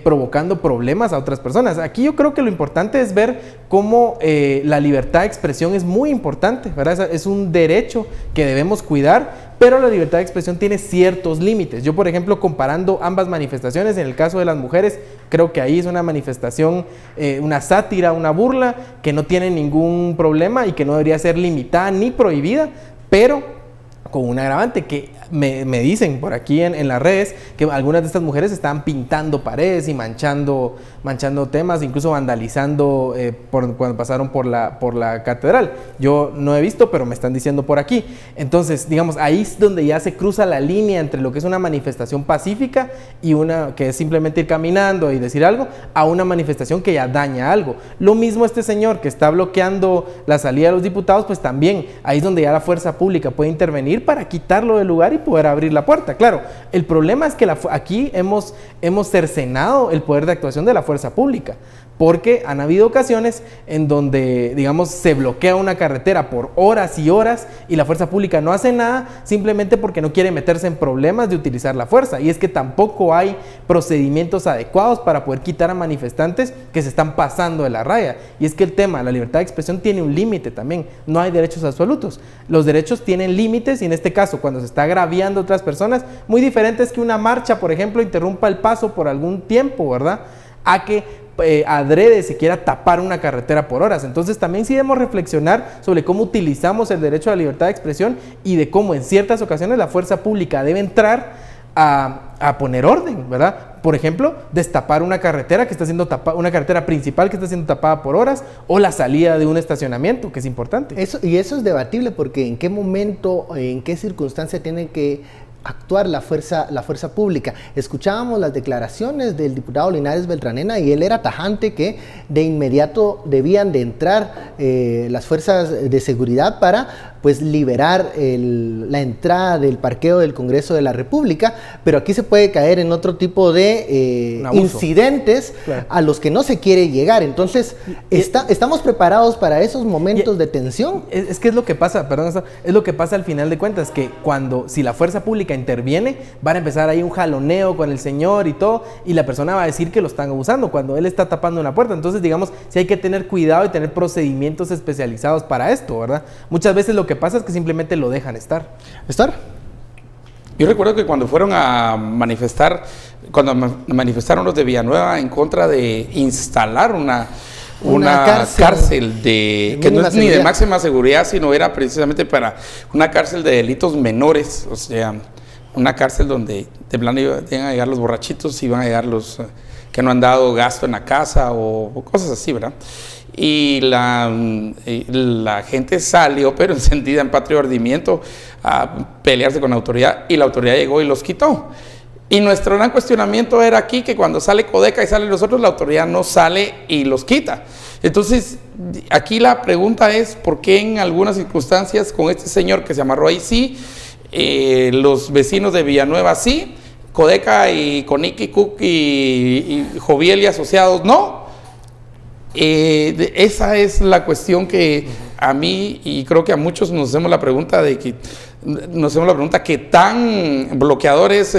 provocando problemas a otras personas. Aquí yo creo que lo importante es ver cómo la libertad de expresión es muy importante, ¿verdad? Es un derecho que debemos cuidar, pero la libertad de expresión tiene ciertos límites. Yo, por ejemplo, comparando ambas manifestaciones, en el caso de las mujeres, creo que ahí es una manifestación, una sátira, una burla, que no tiene ningún problema y que no debería ser limitada ni prohibida, pero con un agravante que me dicen por aquí en las redes que algunas de estas mujeres estaban pintando paredes y manchando temas, incluso vandalizando cuando pasaron por la catedral. Yo no he visto, pero me están diciendo por aquí. Entonces, digamos, ahí es donde ya se cruza la línea entre lo que es una manifestación pacífica y una que es simplemente ir caminando y decir algo, a una manifestación que ya daña algo. Lo mismo este señor que está bloqueando la salida de los diputados, pues también ahí es donde ya la fuerza pública puede intervenir para quitarlo del lugar y poder abrir la puerta. Claro, el problema es que aquí hemos cercenado el poder de actuación de la fuerza pública, porque han habido ocasiones en donde, digamos, se bloquea una carretera por horas y horas y la fuerza pública no hace nada simplemente porque no quiere meterse en problemas de utilizar la fuerza, y es que tampoco hay procedimientos adecuados para poder quitar a manifestantes que se están pasando de la raya. Y es que el tema de la libertad de expresión tiene un límite también, no hay derechos absolutos, los derechos tienen límites, y en este caso cuando se está agraviando a otras personas, muy diferente es que una marcha, por ejemplo, interrumpa el paso por algún tiempo, ¿verdad?, a que adrede se quiera tapar una carretera por horas. Entonces también sí debemos reflexionar sobre cómo utilizamos el derecho a la libertad de expresión y de cómo en ciertas ocasiones la fuerza pública debe entrar a poner orden, ¿verdad? Por ejemplo, destapar una carretera que está siendo tapada, una carretera principal que está siendo tapada por horas, o la salida de un estacionamiento, que es importante. Eso es debatible, porque en qué momento, en qué circunstancia tiene que actuar la fuerza pública. Escuchábamos las declaraciones del diputado Linares Beltranena y él era tajante que de inmediato debían de entrar las fuerzas de seguridad para pues liberar la entrada del parqueo del Congreso de la República, pero aquí se puede caer en otro tipo de incidentes, claro, a los que no se quiere llegar. Entonces, ¿estamos preparados para esos momentos de tensión? Es que es lo que pasa, perdón, es lo que pasa al final de cuentas, que si la fuerza pública interviene, van a empezar ahí un jaloneo con el señor y todo, y la persona va a decir que lo están abusando cuando él está tapando una puerta. Entonces, digamos, sí hay que tener cuidado y tener procedimientos especializados para esto, ¿verdad? Muchas veces lo que pasa es que simplemente lo dejan estar. Yo recuerdo que cuando fueron a manifestar, cuando manifestaron los de Villanueva en contra de instalar una cárcel que no es ni de máxima seguridad, sino era precisamente para una cárcel de delitos menores, o sea, una cárcel donde de plano iban a llegar los borrachitos, iban a llegar los que no han dado gasto en la casa o cosas así, ¿verdad? Y la gente salió, pero encendida en patrio ardimiento, a pelearse con la autoridad, y la autoridad llegó y los quitó. Y nuestro gran cuestionamiento era aquí que cuando sale Codeca y salen nosotros, la autoridad no sale y los quita. Entonces, aquí la pregunta es, ¿por qué en algunas circunstancias con este señor que se amarró ahí sí, los vecinos de Villanueva sí, Codeca y Conic y Cook y Joviel y asociados no? Esa es la cuestión que a mí y creo que a muchos nos hacemos la pregunta de que qué tan bloqueador es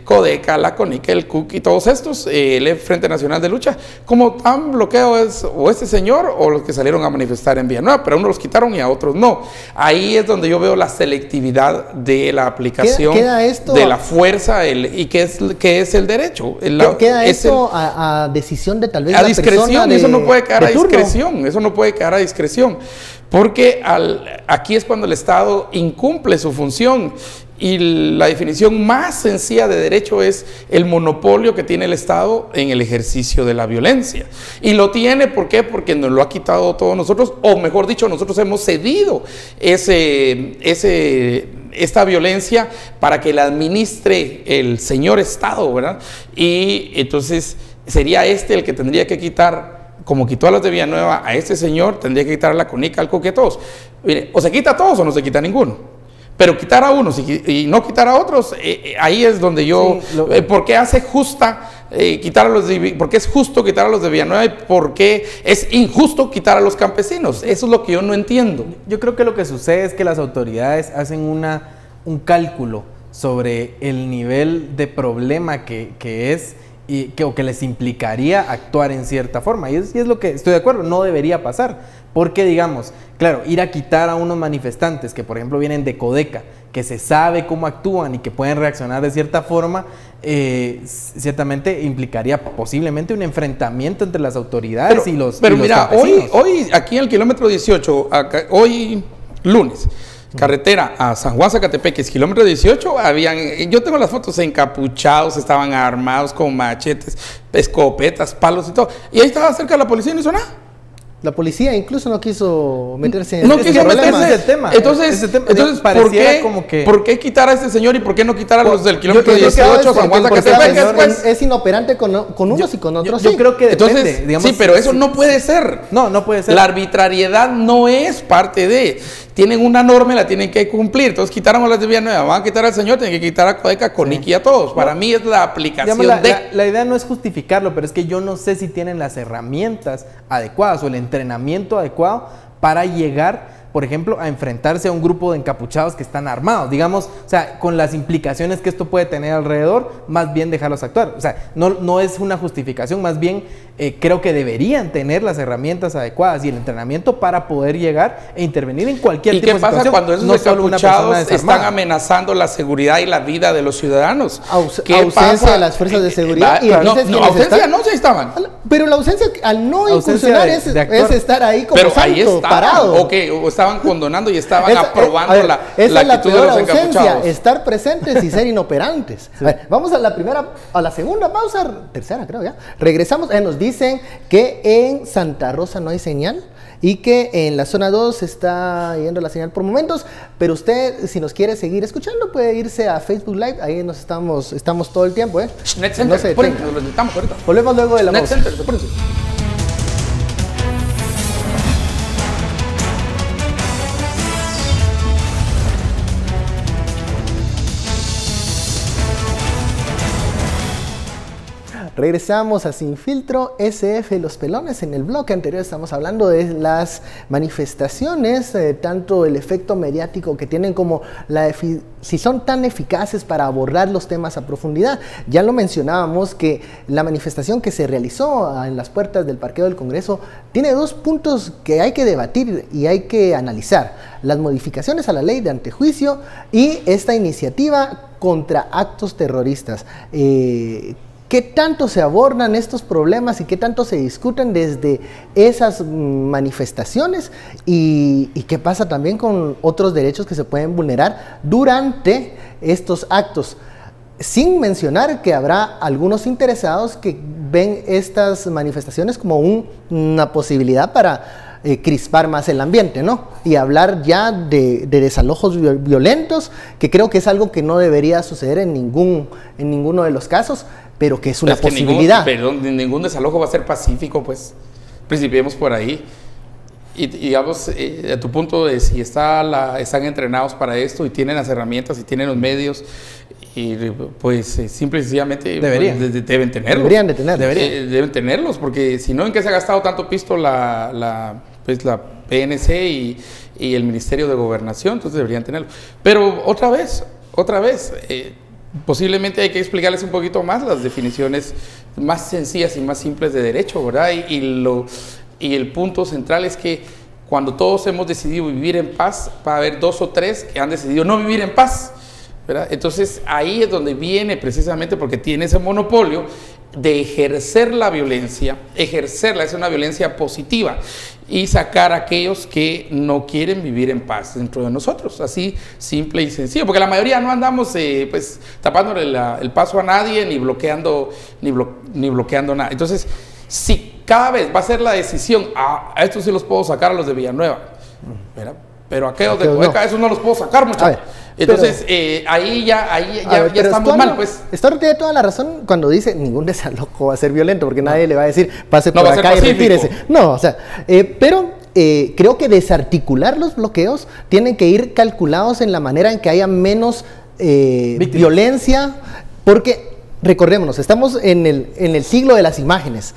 Codeca, la CONIC, el CUC y todos estos, el Frente Nacional de Lucha, como tan bloqueado es o este señor o los que salieron a manifestar en Villanueva, pero a unos los quitaron y a otros no. Ahí es donde yo veo la selectividad de la aplicación ¿Queda esto de la fuerza y qué es el derecho. ¿Queda esto a decisión de tal vez a la discreción? Eso no puede quedar a turno. discreción, eso no puede quedar a discreción. Porque aquí es cuando el Estado incumple su función y la definición más sencilla de derecho es el monopolio que tiene el Estado en el ejercicio de la violencia. Y lo tiene, ¿por qué? Porque nos lo ha quitado todos nosotros, o mejor dicho, nosotros hemos cedido esta violencia para que la administre el señor Estado, ¿verdad? Y entonces sería el que tendría que quitar. Como quitó a los de Villanueva, a este señor tendría que quitar a la CONIC, al CUC y a todos. Mire, o se quita a todos o no se quita a ninguno. Pero quitar a unos y no quitar a otros, ahí es donde yo... Sí, ¿por qué hace justa quitar a los de... ¿Por qué es justo quitar a los de Villanueva y por qué es injusto quitar a los campesinos? Eso es lo que yo no entiendo. Yo creo que lo que sucede es que las autoridades hacen un cálculo sobre el nivel de problema que es... o que les implicaría actuar en cierta forma, y es lo que estoy de acuerdo, no debería pasar, porque digamos, claro, ir a quitar a unos manifestantes que por ejemplo vienen de Codeca, que se sabe cómo actúan y que pueden reaccionar de cierta forma, ciertamente implicaría posiblemente un enfrentamiento entre las autoridades y los campesinos. Hoy aquí en el kilómetro 18, hoy lunes, carretera a San Juan Zacatepeque, kilómetro 18, yo tengo las fotos encapuchados, estaban armados con machetes, escopetas, palos y todo, y ahí estaba cerca de la policía y no hizo nada. La policía incluso no quiso meterse en ese tema. Entonces, ¿por qué quitar a este señor y por qué no quitar a los del kilómetro 18 a San Juan Zacatepeque? Es inoperante con unos y con otros. Yo creo que depende. Entonces, digamos, sí, pero eso no puede ser. No puede ser. La arbitrariedad no es parte de... Tienen una norma y la tienen que cumplir. Entonces quitaron a las de Villanueva, van a quitar al señor, tienen que quitar a Codeca, Conic y a todos. Para mí es la aplicación la idea no es justificarlo, pero es que yo no sé si tienen las herramientas adecuadas o el entrenamiento adecuado para llegar, por ejemplo, a enfrentarse a un grupo de encapuchados que están armados, digamos, o sea, con las implicaciones que esto puede tener alrededor, más bien dejarlos actuar. O sea, no es una justificación, más bien creo que deberían tener las herramientas adecuadas y el entrenamiento para poder llegar e intervenir en cualquier tipo de situación. ¿Y qué pasa cuando esos encapuchados están amenazando la seguridad y la vida de los ciudadanos? Ausencia de las fuerzas de seguridad. Ausencia no, ya estaban. Pero la ausencia al no incursionar es estar ahí como pero santo, ahí estaban, parado. O estaban condonando y estaban aprobando la actitud de los encapuchados. Estar presentes y ser inoperantes. A ver, vamos a la segunda pausa, tercera creo ya. Regresamos, nos dicen que en Santa Rosa no hay señal y que en la zona 2 está yendo la señal por momentos, pero usted, si nos quiere seguir escuchando, puede irse a Facebook Live, ahí nos estamos todo el tiempo, Net Center, volvemos luego de la pausa. Regresamos a Sin Filtro SF Los Pelones. En el bloque anterior estamos hablando de las manifestaciones, tanto el efecto mediático que tienen como si son tan eficaces para abordar los temas a profundidad. Ya lo mencionábamos que la manifestación que se realizó en las puertas del Parqueo del Congreso tiene dos puntos que hay que debatir y hay que analizar: las modificaciones a la ley de antejuicio y esta iniciativa contra actos terroristas. ¿Qué tanto se abordan estos problemas y qué tanto se discuten desde esas manifestaciones? ¿Y qué pasa también con otros derechos que se pueden vulnerar durante estos actos? Sin mencionar que habrá algunos interesados que ven estas manifestaciones como una posibilidad para crispar más el ambiente, ¿no? Y hablar ya de desalojos violentos, que creo que es algo que no debería suceder en ninguno de los casos, pero que es una posibilidad. Ningún desalojo va a ser pacífico, pues. Principiemos por ahí. Y digamos, a tu punto de si están entrenados para esto y tienen las herramientas y tienen los medios, y pues simple y sencillamente deben tenerlos. Deberían de tenerlos. Deben tenerlos, porque si no, ¿en qué se ha gastado tanto pisto la PNC y el Ministerio de Gobernación? Entonces deberían tenerlo. Pero otra vez, posiblemente hay que explicarles un poquito más las definiciones más sencillas y más simples de derecho, ¿verdad? Y el punto central es que cuando todos hemos decidido vivir en paz, va a haber 2 o 3 que han decidido no vivir en paz, ¿verdad? Entonces ahí es donde viene precisamente, porque tiene ese monopolio de ejercer la violencia, ejercerla, es una violencia positiva, y sacar a aquellos que no quieren vivir en paz dentro de nosotros, así simple y sencillo, porque la mayoría no andamos pues tapándole el paso a nadie, ni bloqueando nada. Entonces, si cada vez va a ser la decisión, a estos sí los puedo sacar, a los de Villanueva, ¿verdad? Pero aquellos de Codeca, esos no los puedo sacar, muchachos. Entonces, ahí ya estamos mal, pues. Stuart tiene toda la razón cuando dice ningún desalojo va a ser violento, porque nadie le va a decir pase por acá y retírese. No, o sea, pero creo que desarticular los bloqueos tienen que ir calculados en la manera en que haya menos violencia, porque recordémonos, estamos en el siglo de las imágenes.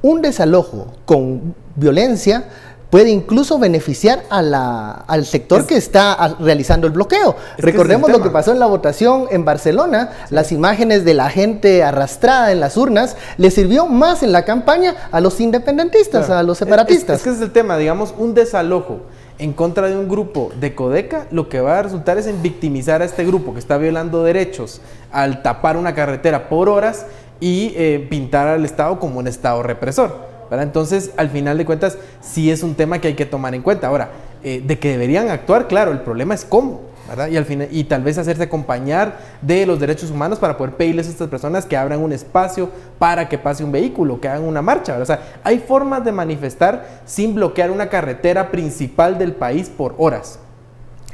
Un desalojo con violencia puede incluso beneficiar al sector que está realizando el bloqueo. Recordemos lo que pasó en la votación en Barcelona, las imágenes de la gente arrastrada en las urnas, le sirvió más en la campaña a los independentistas, a los separatistas. Es que ese es el tema, digamos, un desalojo en contra de un grupo de Codeca, lo que va a resultar es en victimizar a este grupo que está violando derechos al tapar una carretera por horas y pintar al Estado como un Estado represor, ¿verdad? Entonces, al final de cuentas, sí es un tema que hay que tomar en cuenta. Ahora, de que deberían actuar, claro, el problema es cómo, ¿verdad? Y al final, y tal vez hacerse acompañar de los derechos humanos para poder pedirles a estas personas que abran un espacio para que pase un vehículo, que hagan una marcha, ¿verdad? O sea, hay formas de manifestar sin bloquear una carretera principal del país por horas.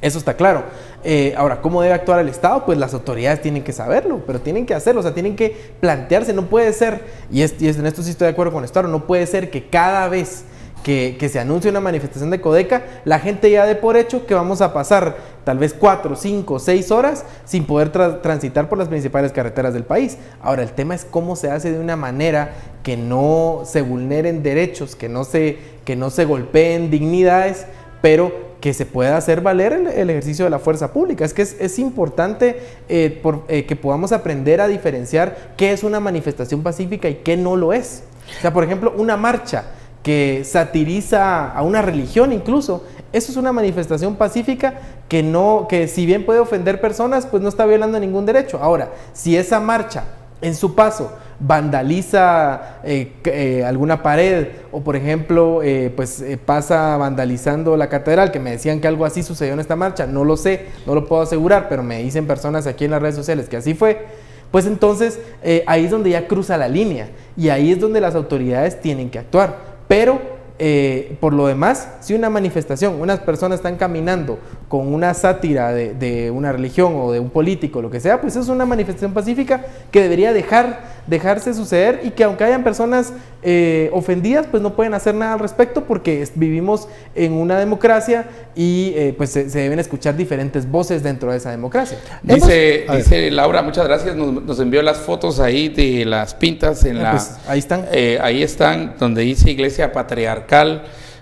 Eso está claro. Ahora, ¿cómo debe actuar el Estado? Pues las autoridades tienen que saberlo, pero tienen que hacerlo, o sea, tienen que plantearse. No puede ser, y en esto sí estoy de acuerdo con esto, no puede ser que cada vez que se anuncie una manifestación de Codeca, la gente ya dé por hecho que vamos a pasar tal vez 4, 5, 6 horas sin poder transitar por las principales carreteras del país. Ahora, el tema es cómo se hace de una manera que no se vulneren derechos, que no se golpeen dignidades, pero que se pueda hacer valer el ejercicio de la fuerza pública. Es que es importante que podamos aprender a diferenciar qué es una manifestación pacífica y qué no lo es. O sea, por ejemplo, una marcha que satiriza a una religión incluso, eso es una manifestación pacífica que si bien puede ofender personas, pues no está violando ningún derecho. Ahora, si esa marcha en su paso vandaliza alguna pared o por ejemplo pasa vandalizando la catedral, que me decían que algo así sucedió en esta marcha, no lo sé, no lo puedo asegurar, pero me dicen personas aquí en las redes sociales que así fue, pues entonces ahí es donde ya cruza la línea y ahí es donde las autoridades tienen que actuar. Pero por lo demás, si una manifestación, unas personas están caminando con una sátira de una religión o de un político, lo que sea, pues es una manifestación pacífica que debería dejarse suceder, y que aunque hayan personas ofendidas, pues no pueden hacer nada al respecto, porque vivimos en una democracia y pues se deben escuchar diferentes voces dentro de esa democracia. Dice Laura, muchas gracias, nos envió las fotos ahí de las pintas en pues ahí están. Ahí están, donde dice Iglesia Patriarcal.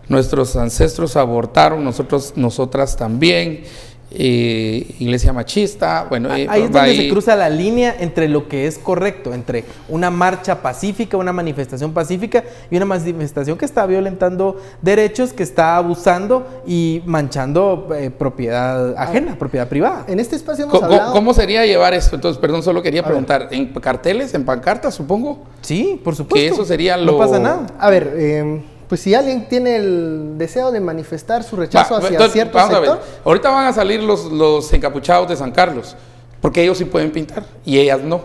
Nuestros ancestros abortaron, nosotras también, iglesia machista. Bueno, ahí es donde se cruza la línea entre lo que es correcto, entre una marcha pacífica, una manifestación pacífica y una manifestación que está violentando derechos, que está abusando y manchando propiedad ajena, propiedad privada. En este espacio hemos hablado... ¿Cómo sería llevar esto? Entonces, perdón, solo quería preguntar, ¿en carteles, en pancartas, supongo? Sí, por supuesto. Que eso sería lo... No pasa nada. A ver, pues si alguien tiene el deseo de manifestar su rechazo hacia cierto sector... Ahorita van a salir los encapuchados de San Carlos, porque ellos sí pueden pintar y ellas no.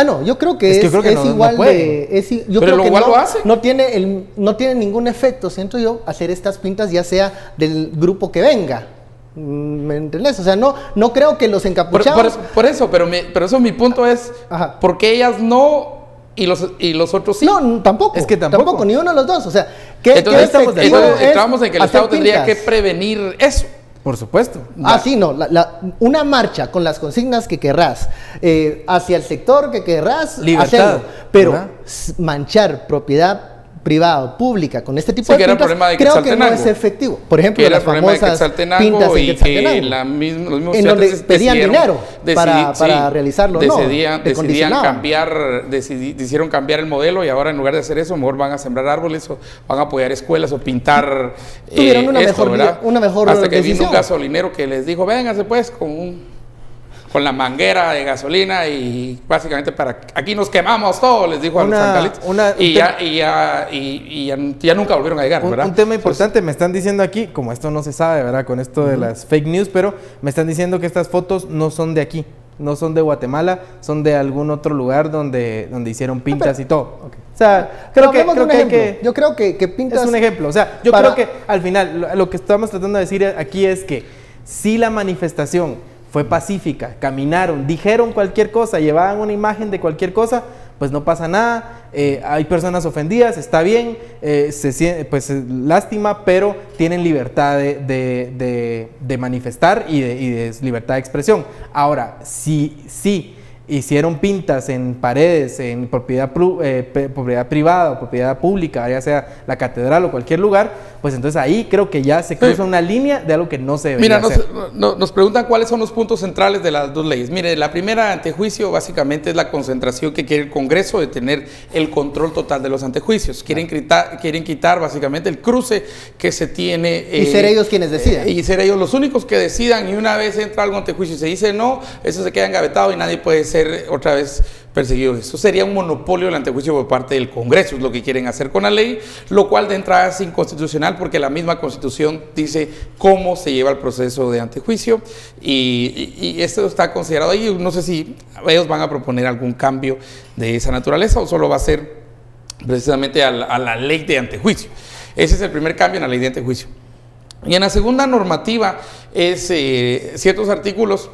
No, yo creo que yo creo que no igual puede. yo pero creo que igual no, lo hace. no tiene ningún efecto, siento yo, hacer estas pintas, ya sea del grupo que venga. ¿Me entendés? O sea, no creo que los encapuchados... Por eso, pero eso mi punto es, Ajá. ¿por qué ellas no y los otros sí? No, tampoco. Es que tampoco. Ni uno de los dos. O sea, entonces efectivo es entramos en que el hacer Estado tendría que pintas? prevenir eso. Por supuesto. Sí, no, una marcha con las consignas que querrás, hacia el sector que querrás, Libertad, hacerlo, pero ¿verdad? manchar propiedad privada o pública con este tipo Sí, de que era el pintas, problema de creo que no Quetzaltenango. es efectivo. Por ejemplo, Que era las el problema de famosas Quetzaltenango pintas en y que Quetzaltenango, los mismos en donde estudiantes pedían dinero para sí, realizarlo, decidían condicionaban. decidieron cambiar el modelo y ahora en lugar de hacer eso, mejor van a sembrar árboles o van a apoyar escuelas o pintar Tuvieron una ¿verdad? mejor hasta que vino decisión. un gasolinero que les dijo, vénganse pues con la manguera de gasolina y básicamente aquí nos quemamos todo, les dijo a los santalitos. Y ya nunca volvieron a llegar, ¿verdad? Un tema importante, me están diciendo aquí, como esto no se sabe, ¿verdad? Con esto de las fake news, pero me están diciendo que estas fotos no son de aquí, no son de Guatemala, son de algún otro lugar donde hicieron pintas y todo. Okay. O sea, creo que yo creo que pintas... Es un ejemplo, o sea, yo creo que al final lo que estamos tratando de decir aquí es que si la manifestación fue pacífica, caminaron, dijeron cualquier cosa, llevaban una imagen de cualquier cosa, pues no pasa nada, hay personas ofendidas, está bien, pues lástima, pero tienen libertad de manifestar y de libertad de expresión. Ahora, si hicieron pintas en paredes, en propiedad privada o propiedad pública, ya sea la catedral o cualquier lugar, pues entonces ahí creo que ya se cruza una línea de algo que no se debería hacer. Nos preguntan cuáles son los puntos centrales de las dos leyes. Mire, la primera antejuicio básicamente es la concentración que quiere el Congreso de tener el control total de los antejuicios. Quieren quitar básicamente el cruce que se tiene. Y ser ellos quienes decidan. Y ser ellos los únicos que decidan, y una vez entra algo antejuicio y se dice no, eso se queda engavetado y nadie puede ser otra vez perseguido. Eso sería un monopolio del antejuicio por parte del Congreso, es lo que quieren hacer con la ley, lo cual de entrada es inconstitucional porque la misma Constitución dice cómo se lleva el proceso de antejuicio y esto está considerado ahí. No sé si ellos van a proponer algún cambio de esa naturaleza o solo va a ser precisamente a la ley de antejuicio. Ese es el primer cambio en la ley de antejuicio. Y en la segunda normativa es ciertos artículos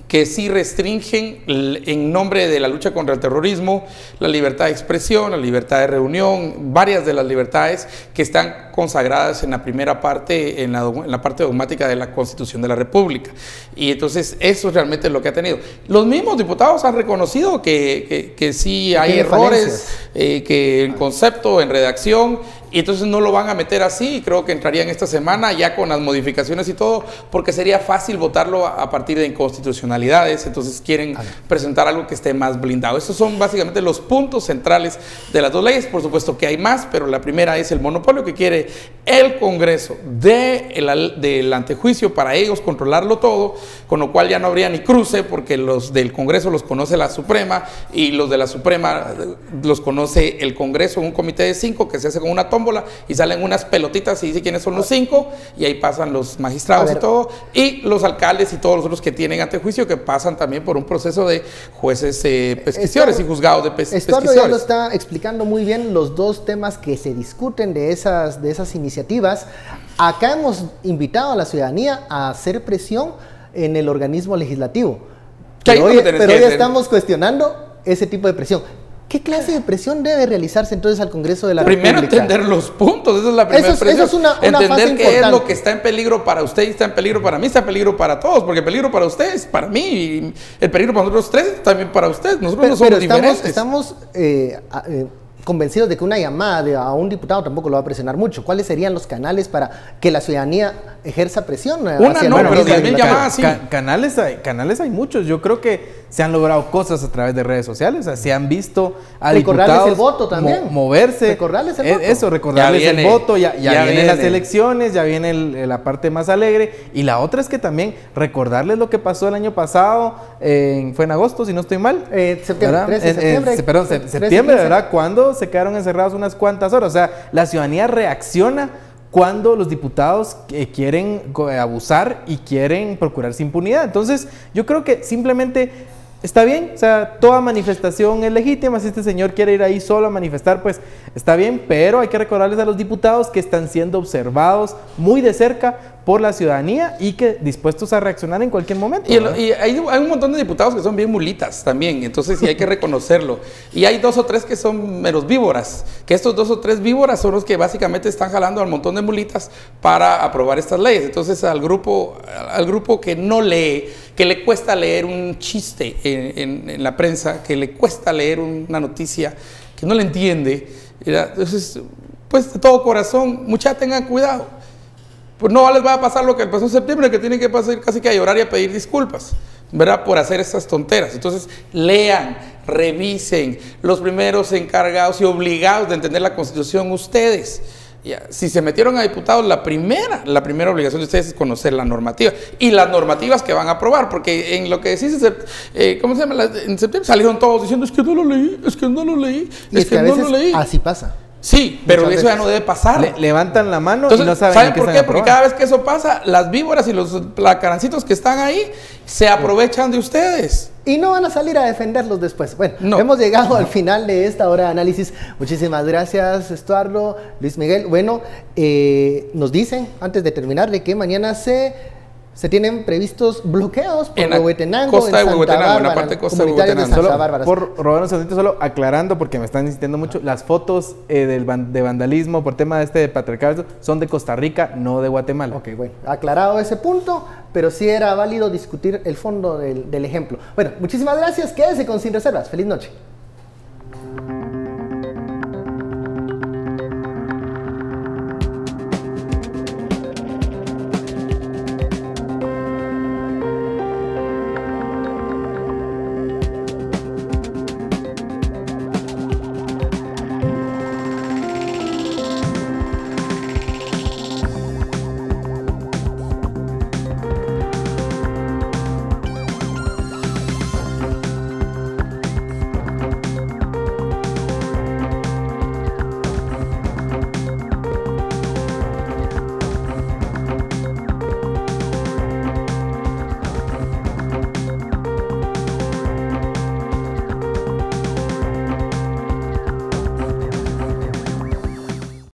que sí restringen en nombre de la lucha contra el terrorismo, la libertad de expresión, la libertad de reunión, varias de las libertades que están consagradas en la primera parte, en la parte dogmática de la Constitución de la República. Y entonces eso es realmente lo que ha tenido. Los mismos diputados han reconocido que sí hay errores, que en concepto, en redacción, y entonces no lo van a meter así, creo que entrarían esta semana ya con las modificaciones y todo, porque sería fácil votarlo a partir de inconstitucionalidades, entonces quieren presentar algo que esté más blindado. Estos son básicamente los puntos centrales de las dos leyes, por supuesto que hay más, pero la primera es el monopolio que quiere el Congreso del antejuicio para ellos controlarlo todo, con lo cual ya no habría ni cruce, porque los del Congreso los conoce la Suprema y los de la Suprema los conoce el Congreso en un comité de 5 que se hace con una tómbola y salen unas pelotitas y dice quiénes son los 5 y ahí pasan los magistrados y todo, y los alcaldes y todos los otros que tienen antejuicio que pasan también por un proceso de jueces pesquisores y juzgados de pesquisores. Esto ya lo está explicando muy bien los dos temas que se discuten de esas iniciativas. Acá hemos invitado a la ciudadanía a hacer presión en el organismo legislativo, pero hoy estamos cuestionando ese tipo de presión. ¿Qué clase de presión debe realizarse entonces al Congreso de la República? Primero entender los puntos, esa es la primera presión. Eso es una entender fase qué importante. es lo que está en peligro para usted y está en peligro para mí, está en peligro para todos, porque el peligro para usted es para mí y el peligro para nosotros tres es también para usted. Nosotros no somos diferentes. Estamos convencidos de que una llamada a un diputado tampoco lo va a presionar mucho. ¿Cuáles serían los canales para que la ciudadanía ejerza presión? Una no, pero 10,000 llamadas sí. Canales hay muchos. Yo creo que se han logrado cosas a través de redes sociales. O sea, se han visto a recordarles diputados el voto también. Moverse. Recordarles el voto. Eso, recordarles el voto. Ya vienen las elecciones, ya viene la parte más alegre. Y la otra es que también recordarles lo que pasó el año pasado, fue en agosto, si no estoy mal. Septiembre, ¿verdad? Cuando se quedaron encerrados unas cuantas horas. O sea, la ciudadanía reacciona cuando los diputados quieren abusar y quieren procurarse impunidad. Entonces, yo creo que simplemente está bien, o sea, toda manifestación es legítima. Si este señor quiere ir ahí solo a manifestar, pues está bien, pero hay que recordarles a los diputados que están siendo observados muy de cerca por la ciudadanía y que dispuestos a reaccionar en cualquier momento. Y hay un montón de diputados que son bien mulitas también, entonces sí hay que reconocerlo. Y hay 2 o 3 que son meros víboras, que estos 2 o 3 víboras son los que básicamente están jalando al montón de mulitas para aprobar estas leyes. Entonces al grupo que no lee, que le cuesta leer un chiste en la prensa, que le cuesta leer una noticia, que no le entiende, entonces, pues de todo corazón, muchachos, tengan cuidado. Pues no les va a pasar lo que pasó en septiembre, que tienen que pasar casi que a llorar y a pedir disculpas, ¿verdad? Por hacer estas tonteras. Entonces, lean, revisen, los primeros encargados y obligados de entender la Constitución, ustedes. Ya, si se metieron a diputados, la primera obligación de ustedes es conocer la normativa y las normativas que van a aprobar, porque en lo que decís, ¿cómo se llama? En septiembre salieron todos diciendo, es que no lo leí, es que no lo leí, es que no lo leí. Así pasa. Sí, pero eso ya no debe pasar. Levantan la mano. Entonces, y no saben ¿saben por qué? Porque cada vez que eso pasa, las víboras y los placarancitos que están ahí se aprovechan de ustedes. Y no van a salir a defenderlos después. Bueno, hemos llegado al final de esta hora de análisis. Muchísimas gracias, Estuardo, Luis Miguel. Bueno, nos dicen, antes de terminar, de que mañana se tienen previstos bloqueos por Huehuetenango, costa de Huehuetenango, en la parte costa de Huehuetenango. Solo por robar un segundito, solo aclarando, porque me están insistiendo mucho, las fotos de vandalismo por tema de patriarcado son de Costa Rica, no de Guatemala. Ok, bueno, aclarado ese punto, pero sí era válido discutir el fondo del ejemplo. Bueno, muchísimas gracias, quédese con Sin Reservas. Feliz noche.